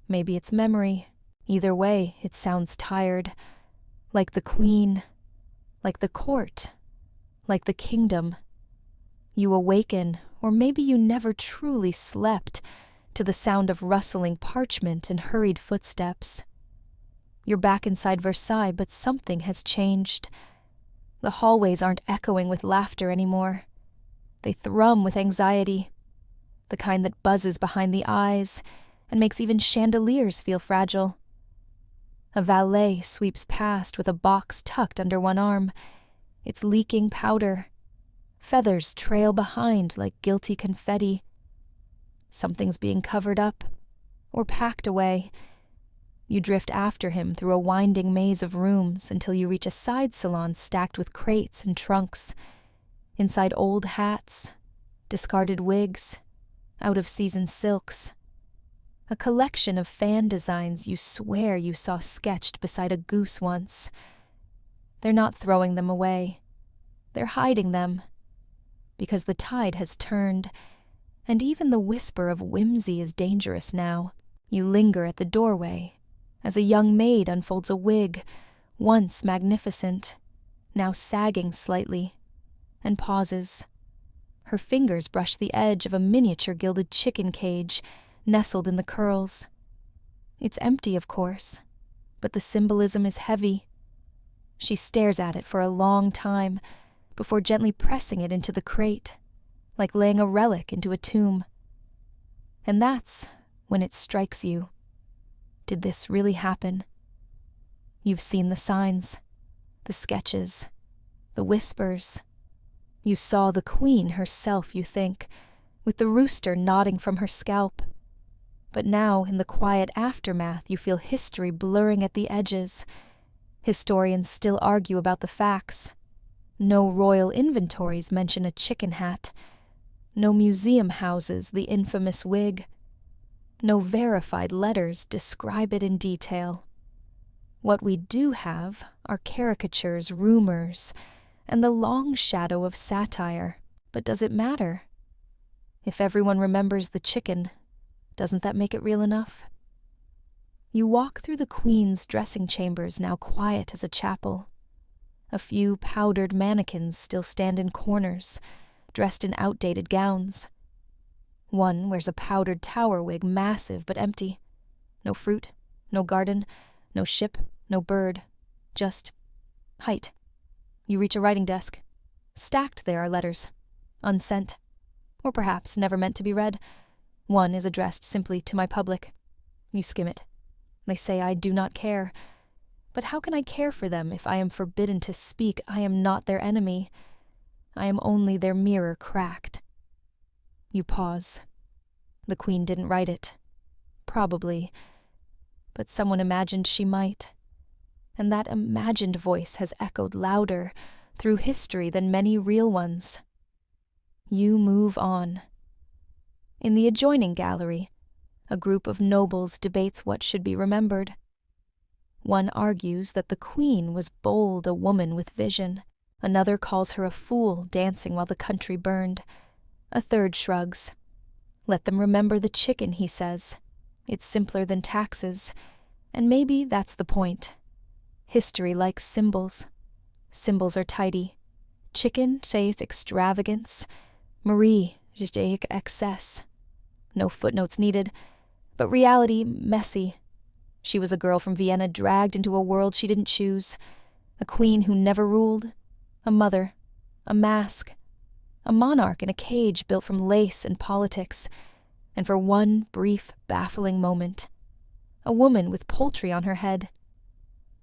Maybe it's memory. Either way, it sounds tired. Like the queen. Like the court. Like the kingdom. You awaken, or maybe you never truly slept, to the sound of rustling parchment and hurried footsteps. You're back inside Versailles, but something has changed. The hallways aren't echoing with laughter anymore. They thrum with anxiety, the kind that buzzes behind the eyes and makes even chandeliers feel fragile. A valet sweeps past with a box tucked under one arm. It's leaking powder. Feathers trail behind like guilty confetti. Something's being covered up or packed away. You drift after him through a winding maze of rooms until you reach a side salon stacked with crates and trunks. Inside old hats, discarded wigs, out-of-season silks. A collection of fan designs you swear you saw sketched beside a goose once. They're not throwing them away. They're hiding them. Because the tide has turned, and even the whisper of whimsy is dangerous now. You linger at the doorway as a young maid unfolds a wig, once magnificent, now sagging slightly, and pauses. Her fingers brush the edge of a miniature gilded chicken cage nestled in the curls. It's empty, of course, but the symbolism is heavy. She stares at it for a long time before gently pressing it into the crate, like laying a relic into a tomb. And that's when it strikes you. Did this really happen? You've seen the signs, the sketches, the whispers. You saw the queen herself, you think, with the rooster nodding from her scalp. But now, in the quiet aftermath, you feel history blurring at the edges. Historians still argue about the facts. No royal inventories mention a chicken hat. No museum houses the infamous wig. No verified letters describe it in detail. What we do have are caricatures, rumors, and the long shadow of satire. But does it matter? If everyone remembers the chicken, doesn't that make it real enough? You walk through the queen's dressing chambers, now quiet as a chapel. A few powdered mannequins still stand in corners, dressed in outdated gowns. One wears a powdered tower wig, massive but empty. No fruit, no garden, no ship, no bird. Just height. You reach a writing desk. Stacked there are letters. Unsent. Or perhaps never meant to be read. One is addressed simply to my public. You skim it. They say I do not care. But how can I care for them if I am forbidden to speak? I am not their enemy. I am only their mirror cracked. You pause. The queen didn't write it. Probably. But someone imagined she might. And that imagined voice has echoed louder through history than many real ones. You move on. In the adjoining gallery, a group of nobles debates what should be remembered. One argues that the queen was bold, a woman with vision. Another calls her a fool, dancing while the country burned. A third shrugs. Let them remember the chicken, he says. It's simpler than taxes, and maybe that's the point. History likes symbols. Symbols are tidy. Chicken says extravagance. Marie says excess. No footnotes needed, but reality messy. She was a girl from Vienna dragged into a world she didn't choose. A queen who never ruled. A mother. A mask. A monarch in a cage built from lace and politics. And for one brief, baffling moment, a woman with poultry on her head.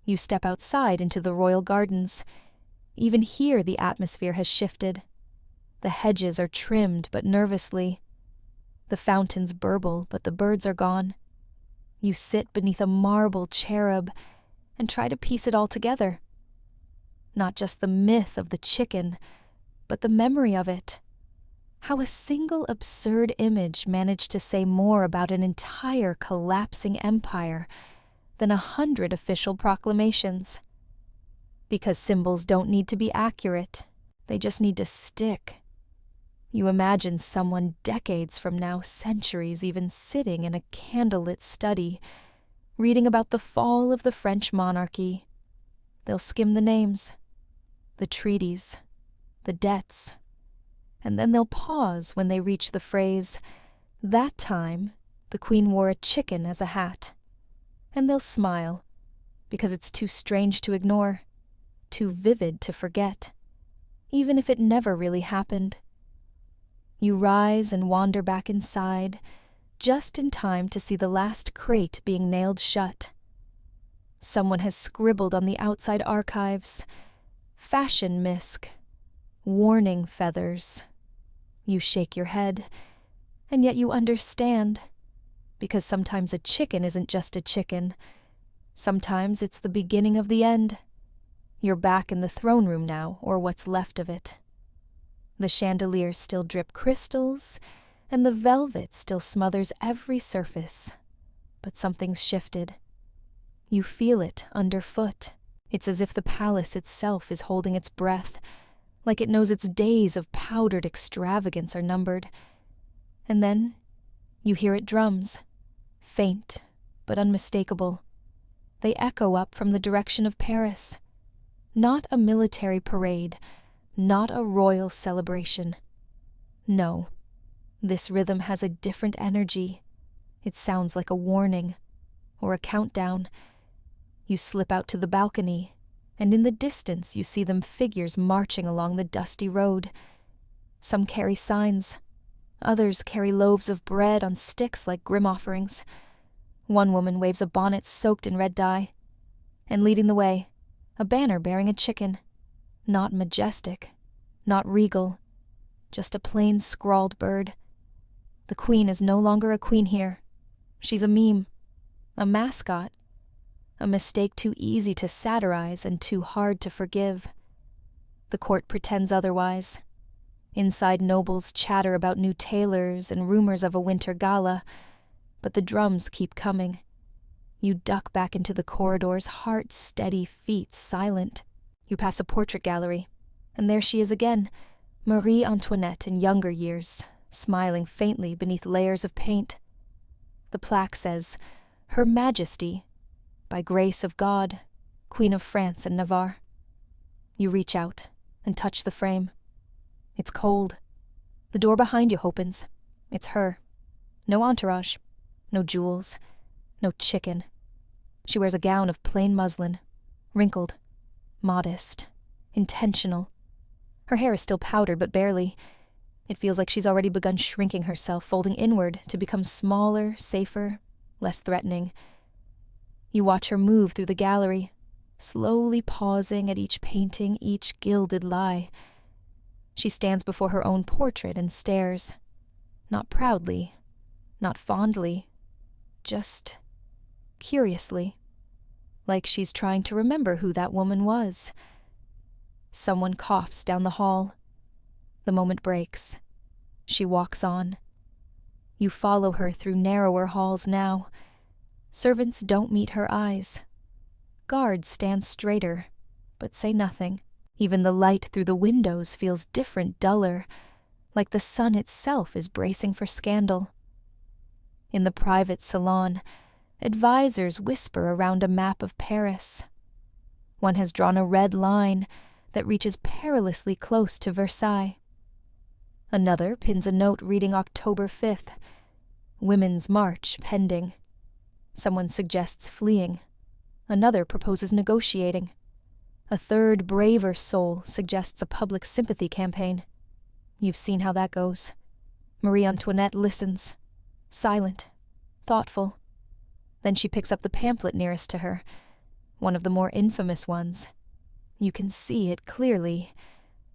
You step outside into the royal gardens. Even here the atmosphere has shifted. The hedges are trimmed but nervously. The fountains burble, but the birds are gone. You sit beneath a marble cherub and try to piece it all together. Not just the myth of the chicken, but the memory of it. How a single absurd image managed to say more about an entire collapsing empire than 100 official proclamations. Because symbols don't need to be accurate, they just need to stick. You imagine someone decades from now, centuries even, sitting in a candlelit study, reading about the fall of the French monarchy. They'll skim the names, the treaties, the debts, and then they'll pause when they reach the phrase, "That time, the queen wore a chicken as a hat." And they'll smile, because it's too strange to ignore, too vivid to forget, even if it never really happened. You rise and wander back inside, just in time to see the last crate being nailed shut. Someone has scribbled on the outside archives, "Fashion misc, warning feathers." You shake your head, and yet you understand, because sometimes a chicken isn't just a chicken, Sometimes it's the beginning of the end. You're back in the throne room now, or what's left of it. The chandeliers still drip crystals, and the velvet still smothers every surface. But something's shifted. You feel it underfoot. It's as if the palace itself is holding its breath, like it knows its days of powdered extravagance are numbered. And then you hear it drums, faint but unmistakable. They echo up from the direction of Paris. Not a military parade, not a royal celebration. No, this rhythm has a different energy. It sounds like a warning, or a countdown. You slip out to the balcony, and in the distance you see them figures marching along the dusty road. Some carry signs. Others carry loaves of bread on sticks like grim offerings. One woman waves a bonnet soaked in red dye. And leading the way, a banner bearing a chicken. Not majestic, not regal, just a plain scrawled bird. The queen is no longer a queen here. She's a meme, a mascot, a mistake too easy to satirize and too hard to forgive. The court pretends otherwise. Inside nobles chatter about new tailors and rumors of a winter gala, but the drums keep coming. You duck back into the corridors, heart steady, feet silent. You pass a portrait gallery, and there she is again, Marie Antoinette in younger years, smiling faintly beneath layers of paint. The plaque says, Her Majesty, by grace of God, Queen of France and Navarre. You reach out and touch the frame. It's cold. The door behind you opens. It's her. No entourage, no jewels, no chicken. She wears a gown of plain muslin, wrinkled, modest, intentional. Her hair is still powdered, but barely. It feels like she's already begun shrinking herself, folding inward to become smaller, safer, less threatening. You watch her move through the gallery, slowly pausing at each painting, each gilded lie. She stands before her own portrait and stares, not proudly, not fondly, just curiously, like she's trying to remember who that woman was. Someone coughs down the hall. The moment breaks. She walks on. You follow her through narrower halls now. Servants don't meet her eyes. Guards stand straighter, but say nothing. Even the light through the windows feels different, duller, like the sun itself is bracing for scandal. In the private salon, advisors whisper around a map of Paris. One has drawn a red line that reaches perilously close to Versailles. Another pins a note reading October 5th, Women's March pending. Someone suggests fleeing. Another proposes negotiating. A third, braver soul suggests a public sympathy campaign. You've seen how that goes. Marie Antoinette listens, silent, thoughtful. Then she picks up the pamphlet nearest to her, one of the more infamous ones. You can see it clearly,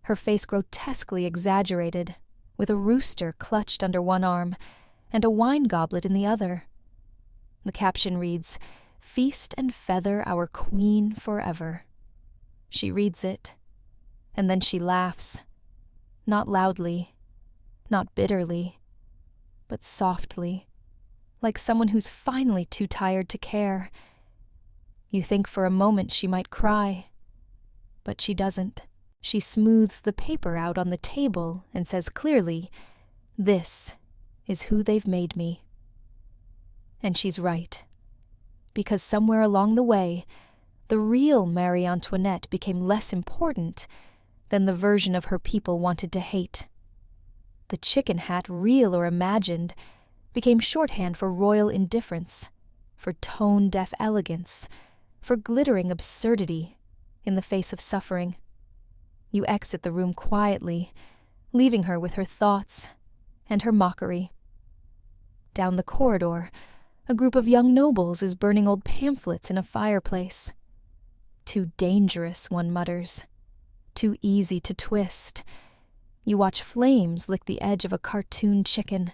her face grotesquely exaggerated, with a rooster clutched under one arm and a wine goblet in the other. The caption reads, Feast and feather our queen forever. She reads it, and then she laughs, not loudly, not bitterly, but softly, like someone who's finally too tired to care. You think for a moment she might cry, but she doesn't. She smooths the paper out on the table and says clearly, This is who they've made me. And she's right, because somewhere along the way, the real Marie Antoinette became less important than the version of her people wanted to hate. The chicken hat, real or imagined, became shorthand for royal indifference, for tone-deaf elegance, for glittering absurdity in the face of suffering. You exit the room quietly, leaving her with her thoughts and her mockery. Down the corridor, a group of young nobles is burning old pamphlets in a fireplace. Too dangerous, one mutters. Too easy to twist. You watch flames lick the edge of a cartoon chicken.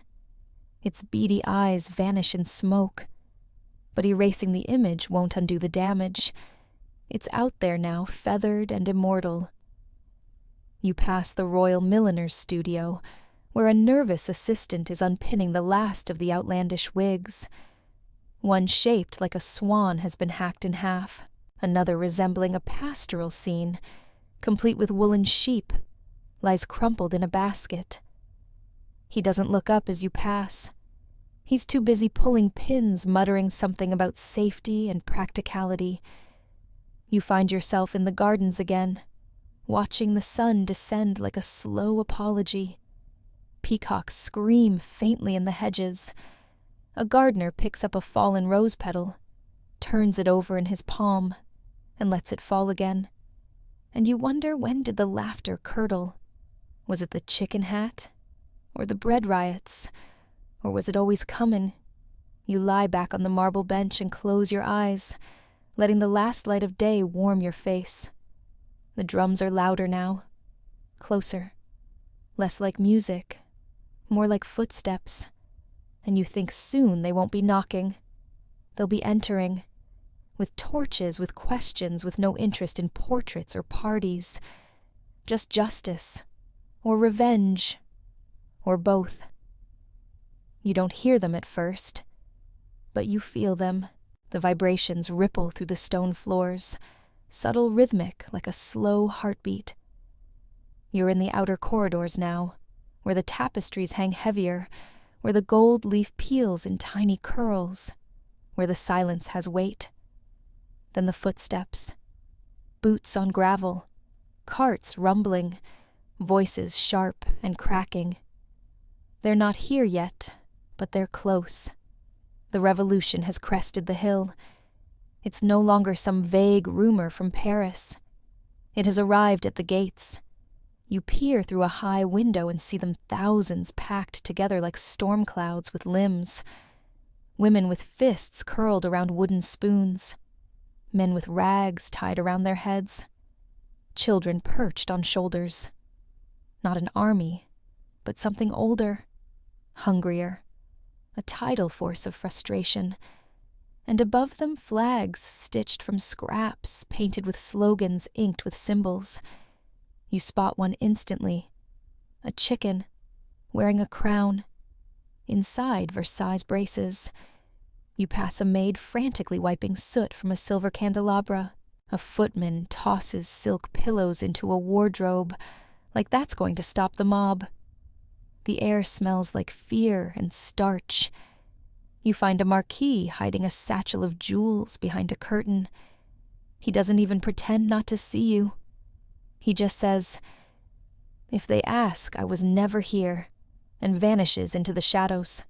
Its beady eyes vanish in smoke. But erasing the image won't undo the damage. It's out there now, feathered and immortal. You pass the royal milliner's studio, where a nervous assistant is unpinning the last of the outlandish wigs. One shaped like a swan has been hacked in half, another resembling a pastoral scene, complete with woolen sheep, lies crumpled in a basket. He doesn't look up as you pass. He's too busy pulling pins, muttering something about safety and practicality. You find yourself in the gardens again, watching the sun descend like a slow apology. Peacocks scream faintly in the hedges. A gardener picks up a fallen rose petal, turns it over in his palm, and lets it fall again. And you wonder, when did the laughter curdle? Was it the chicken hat? Or the bread riots? Or was it always comin'? You lie back on the marble bench and close your eyes, letting the last light of day warm your face. The drums are louder now, closer, less like music, more like footsteps, and you think soon they won't be knocking. They'll be entering, with torches, with questions, with no interest in portraits or parties. Just justice, or revenge, or both. You don't hear them at first, but you feel them. The vibrations ripple through the stone floors, subtle, rhythmic, like a slow heartbeat. You're in the outer corridors now, where the tapestries hang heavier, where the gold leaf peels in tiny curls, where the silence has weight. Then the footsteps, boots on gravel, carts rumbling, voices sharp and cracking. They're not here yet, but they're close. The revolution has crested the hill. It's no longer some vague rumor from Paris. It has arrived at the gates. You peer through a high window and see them thousands packed together like storm clouds with limbs. Women with fists curled around wooden spoons. Men with rags tied around their heads. Children perched on shoulders. Not an army, but something older, hungrier, a tidal force of frustration. And above them flags stitched from scraps, painted with slogans inked with symbols. You spot one instantly, a chicken, wearing a crown. Inside, Versailles braces. You pass a maid frantically wiping soot from a silver candelabra. A footman tosses silk pillows into a wardrobe, like that's going to stop the mob. The air smells like fear and starch. You find a marquis hiding a satchel of jewels behind a curtain. He doesn't even pretend not to see you. He just says, "If they ask, I was never here," and vanishes into the shadows.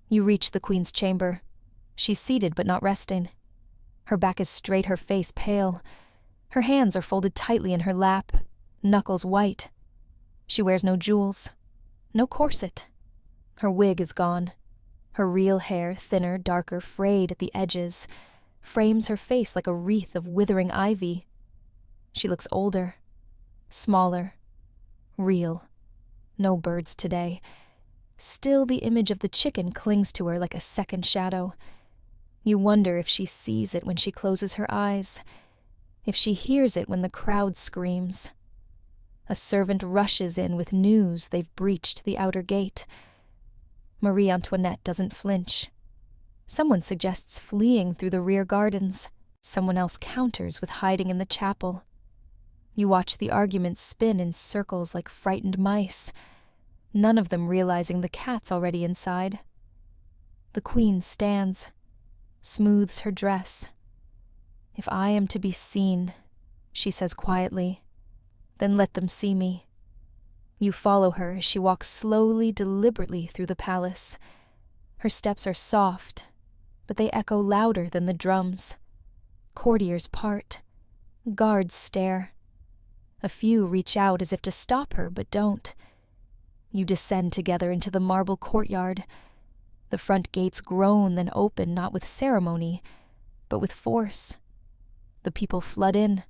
You reach the Queen's chamber. She's seated but not resting. Her back is straight, her face pale. Her hands are folded tightly in her lap, knuckles white. She wears no jewels, no corset. Her wig is gone. Her real hair, thinner, darker, frayed at the edges, frames her face like a wreath of withering ivy. She looks older, smaller, real. No birds today. Still, the image of the chicken clings to her like a second shadow. You wonder if she sees it when she closes her eyes, if she hears it when the crowd screams. A servant rushes in with news they've breached the outer gate. Marie Antoinette doesn't flinch. Someone suggests fleeing through the rear gardens. Someone else counters with hiding in the chapel. You watch the arguments spin in circles like frightened mice, none of them realizing the cat's already inside. The Queen stands, smooths her dress. "If I am to be seen," she says quietly, "then let them see me." You follow her as she walks slowly, deliberately through the palace. Her steps are soft, but they echo louder than the drums. Courtiers part. Guards stare. A few reach out as if to stop her, but don't. You descend together into the marble courtyard. The front gates groan, then open, not with ceremony, but with force. The people flood in.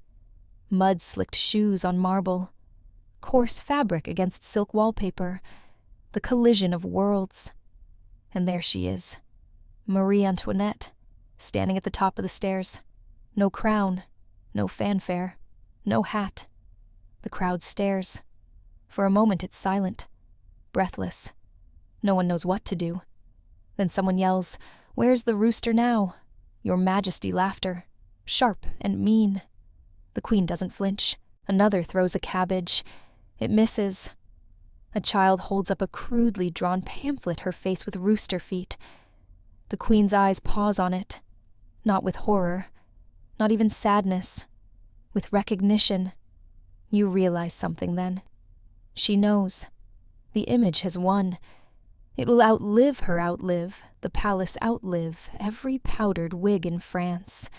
Mud-slicked shoes on marble. Coarse fabric against silk wallpaper. The collision of worlds. And there she is, Marie Antoinette, standing at the top of the stairs. No crown, no fanfare, no hat. The crowd stares. For a moment it's silent, breathless. No one knows what to do. Then someone yells, "Where's the rooster now?" Your Majesty laughter, sharp and mean. The Queen doesn't flinch. Another throws a cabbage. It misses. A child holds up a crudely drawn pamphlet, her face with rooster feet. The Queen's eyes pause on it, not with horror, not even sadness, with recognition. You realize something then. She knows. The image has won. It will outlive the palace outlive every powdered wig in France.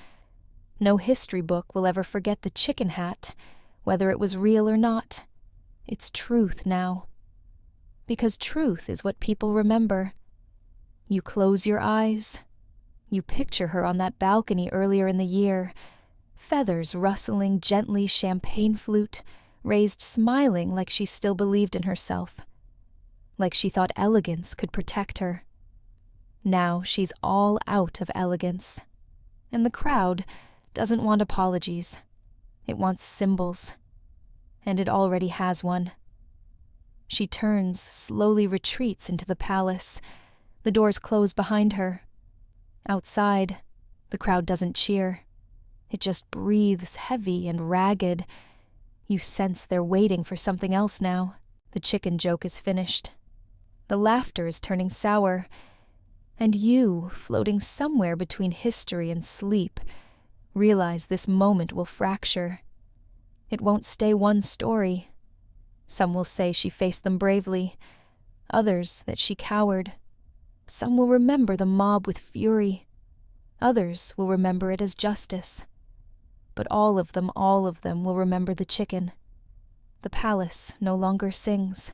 No history book will ever forget the chicken hat, whether it was real or not. It's truth now. Because truth is what people remember. You close your eyes. You picture her on that balcony earlier in the year, feathers rustling gently, champagne flute, raised smiling like she still believed in herself, like she thought elegance could protect her. Now she's all out of elegance, and the crowd doesn't want apologies. It wants symbols, and it already has one. She turns, slowly retreats into the palace. The doors close behind her. Outside, the crowd doesn't cheer. It just breathes heavy and ragged. You sense they're waiting for something else now. The chicken joke is finished. The laughter is turning sour. And you, floating somewhere between history and sleep, realize this moment will fracture. It won't stay one story. Some will say she faced them bravely, others that she cowered. Some will remember the mob with fury. Others will remember it as justice. But all of them will remember the chicken. The palace no longer sings.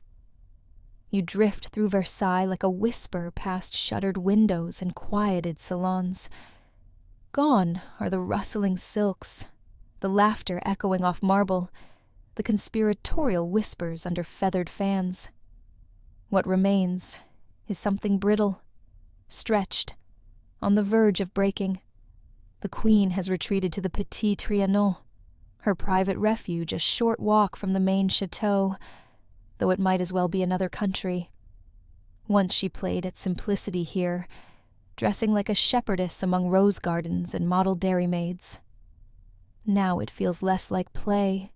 You drift through Versailles like a whisper past shuttered windows and quieted salons. Gone are the rustling silks, the laughter echoing off marble, the conspiratorial whispers under feathered fans. What remains is something brittle, stretched, on the verge of breaking. The Queen has retreated to the Petit Trianon, her private refuge a short walk from the main chateau, though it might as well be another country. Once she played at simplicity here, dressing like a shepherdess among rose gardens and model dairymaids. Now it feels less like play,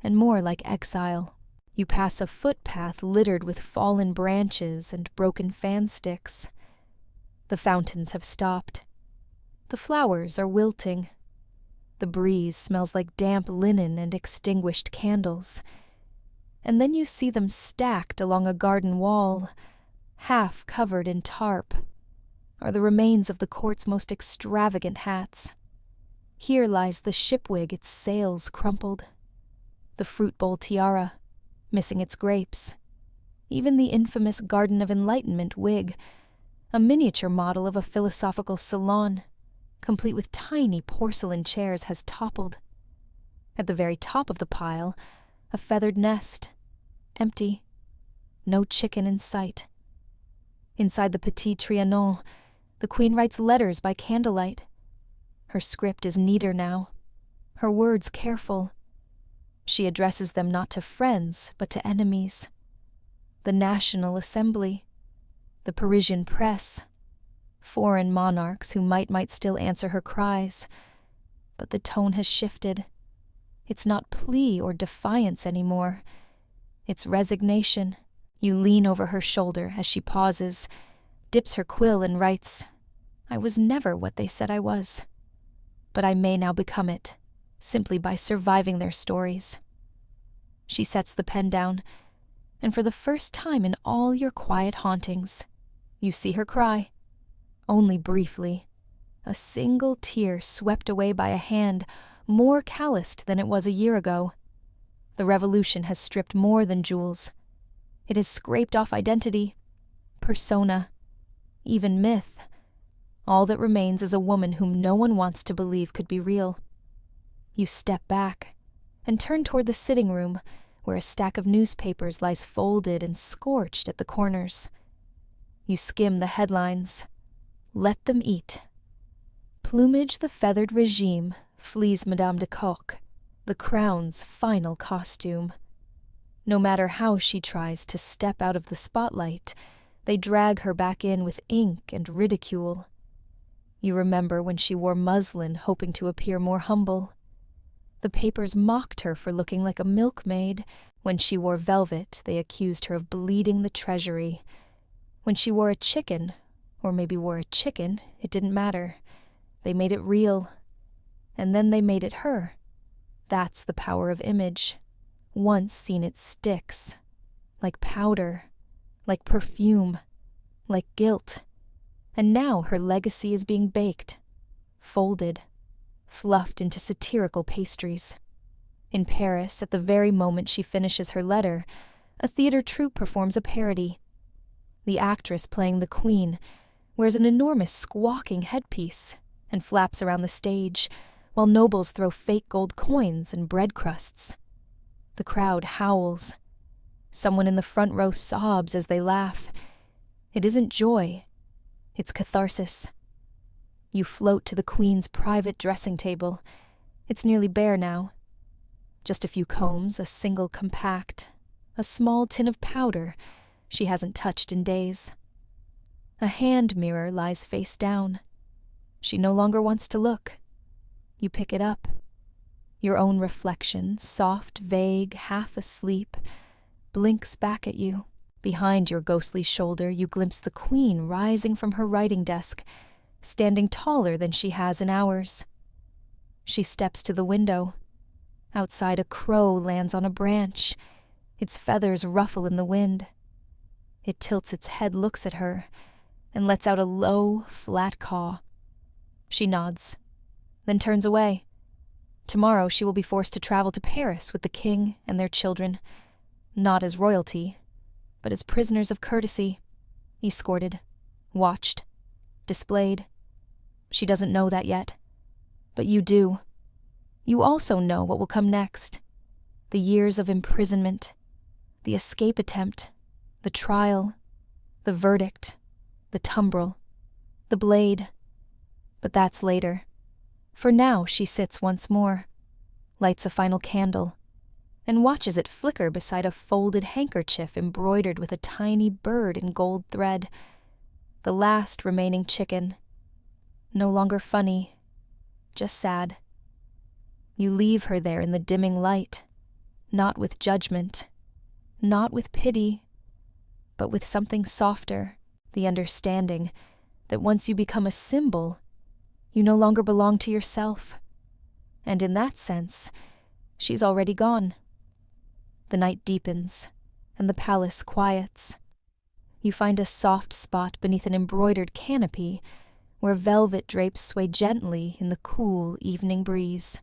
and more like exile. You pass a footpath littered with fallen branches and broken fan sticks. The fountains have stopped. The flowers are wilting. The breeze smells like damp linen and extinguished candles. And then you see them stacked along a garden wall, half covered in tarp, are the remains of the court's most extravagant hats. Here lies the shipwig, its sails crumpled, the fruit bowl tiara, missing its grapes, even the infamous Garden of Enlightenment wig, a miniature model of a philosophical salon, complete with tiny porcelain chairs, has toppled. At the very top of the pile, a feathered nest, empty, no chicken in sight. Inside the Petit Trianon, the Queen writes letters by candlelight. Her script is neater now, her words careful. She addresses them not to friends, but to enemies. The National Assembly, the Parisian press, foreign monarchs who might still answer her cries. But the tone has shifted. It's not plea or defiance anymore. It's resignation. You lean over her shoulder as she pauses, dips her quill and writes, "I was never what they said I was. But I may now become it, simply by surviving their stories." She sets the pen down, and for the first time in all your quiet hauntings, you see her cry. Only briefly. A single tear swept away by a hand more calloused than it was a year ago. The revolution has stripped more than jewels. It has scraped off identity, persona, even myth. All that remains is a woman whom no one wants to believe could be real. You step back and turn toward the sitting room, where a stack of newspapers lies folded and scorched at the corners. You skim the headlines. Let them eat. Plumage the feathered regime flees Madame de Coq, the crown's final costume. No matter how she tries to step out of the spotlight, they drag her back in with ink and ridicule. You remember when she wore muslin hoping to appear more humble. The papers mocked her for looking like a milkmaid. When she wore velvet, they accused her of bleeding the treasury. When she wore a chicken, or maybe wore a chicken, it didn't matter. They made it real. And then they made it her. That's the power of image. Once seen, it sticks. Like powder. Like perfume. Like guilt. And now her legacy is being baked. Folded. Fluffed into satirical pastries. In Paris, at the very moment she finishes her letter, a theater troupe performs a parody. The actress playing the queen wears an enormous squawking headpiece and flaps around the stage, while nobles throw fake gold coins and bread crusts. The crowd howls. Someone in the front row sobs as they laugh. It isn't joy. It's catharsis. You float to the queen's private dressing table. It's nearly bare now. Just a few combs, a single compact, a small tin of powder she hasn't touched in days. A hand mirror lies face down. She no longer wants to look. You pick it up. Your own reflection, soft, vague, half asleep, blinks back at you. Behind your ghostly shoulder, you glimpse the queen rising from her writing desk, standing taller than she has in hours. She steps to the window. Outside, a crow lands on a branch. Its feathers ruffle in the wind. It tilts its head, looks at her, and lets out a low, flat caw. She nods, then turns away. Tomorrow she will be forced to travel to Paris with the king and their children, not as royalty, but as prisoners of courtesy, escorted, watched, displayed. She doesn't know that yet, but you do. You also know what will come next. The years of imprisonment, the escape attempt, the trial, the verdict, the tumbrel, the blade. But that's later. For now she sits once more, lights a final candle, and watches it flicker beside a folded handkerchief embroidered with a tiny bird in gold thread. The last remaining chicken. No longer funny, just sad. You leave her there in the dimming light, not with judgment, not with pity, but with something softer, the understanding that once you become a symbol, you no longer belong to yourself. And in that sense, she's already gone. The night deepens, and the palace quiets. You find a soft spot beneath an embroidered canopy where velvet drapes sway gently in the cool evening breeze.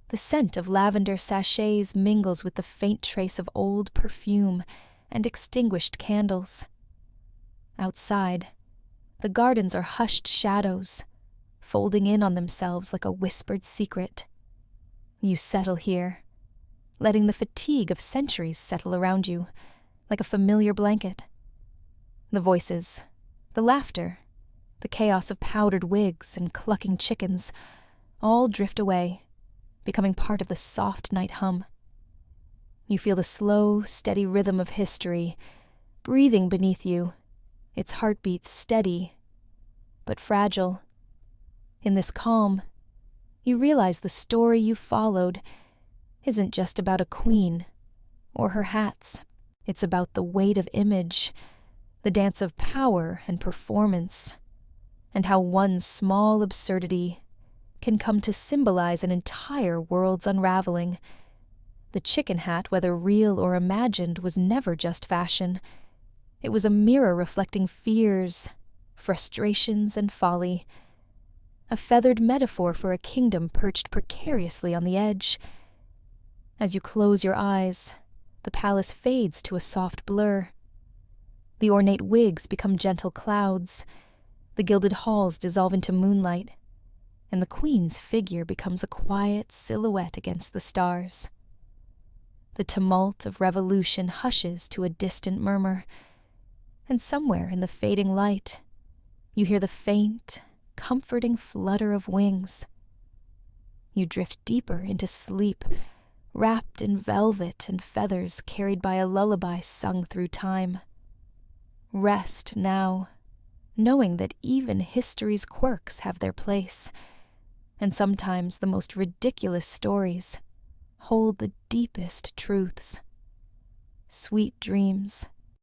The scent of lavender sachets mingles with the faint trace of old perfume and extinguished candles. Outside, the gardens are hushed shadows, folding in on themselves like a whispered secret. You settle here, letting the fatigue of centuries settle around you, like a familiar blanket. The voices, the laughter, the chaos of powdered wigs and clucking chickens, all drift away, becoming part of the soft night hum. You feel the slow, steady rhythm of history, breathing beneath you, its heartbeat steady, but fragile. In this calm, you realize the story you followed isn't just about a queen or her hats. It's about the weight of image, the dance of power and performance, and how one small absurdity can come to symbolize an entire world's unraveling. The chicken hat, whether real or imagined, was never just fashion. It was a mirror reflecting fears, frustrations, and folly. A feathered metaphor for a kingdom perched precariously on the edge. As you close your eyes, the palace fades to a soft blur. The ornate wigs become gentle clouds. The gilded halls dissolve into moonlight, and the queen's figure becomes a quiet silhouette against the stars. The tumult of revolution hushes to a distant murmur, and somewhere in the fading light, you hear the faint, comforting flutter of wings. You drift deeper into sleep, wrapped in velvet and feathers carried by a lullaby sung through time. Rest now, knowing that even history's quirks have their place, and sometimes the most ridiculous stories hold the deepest truths. Sweet dreams.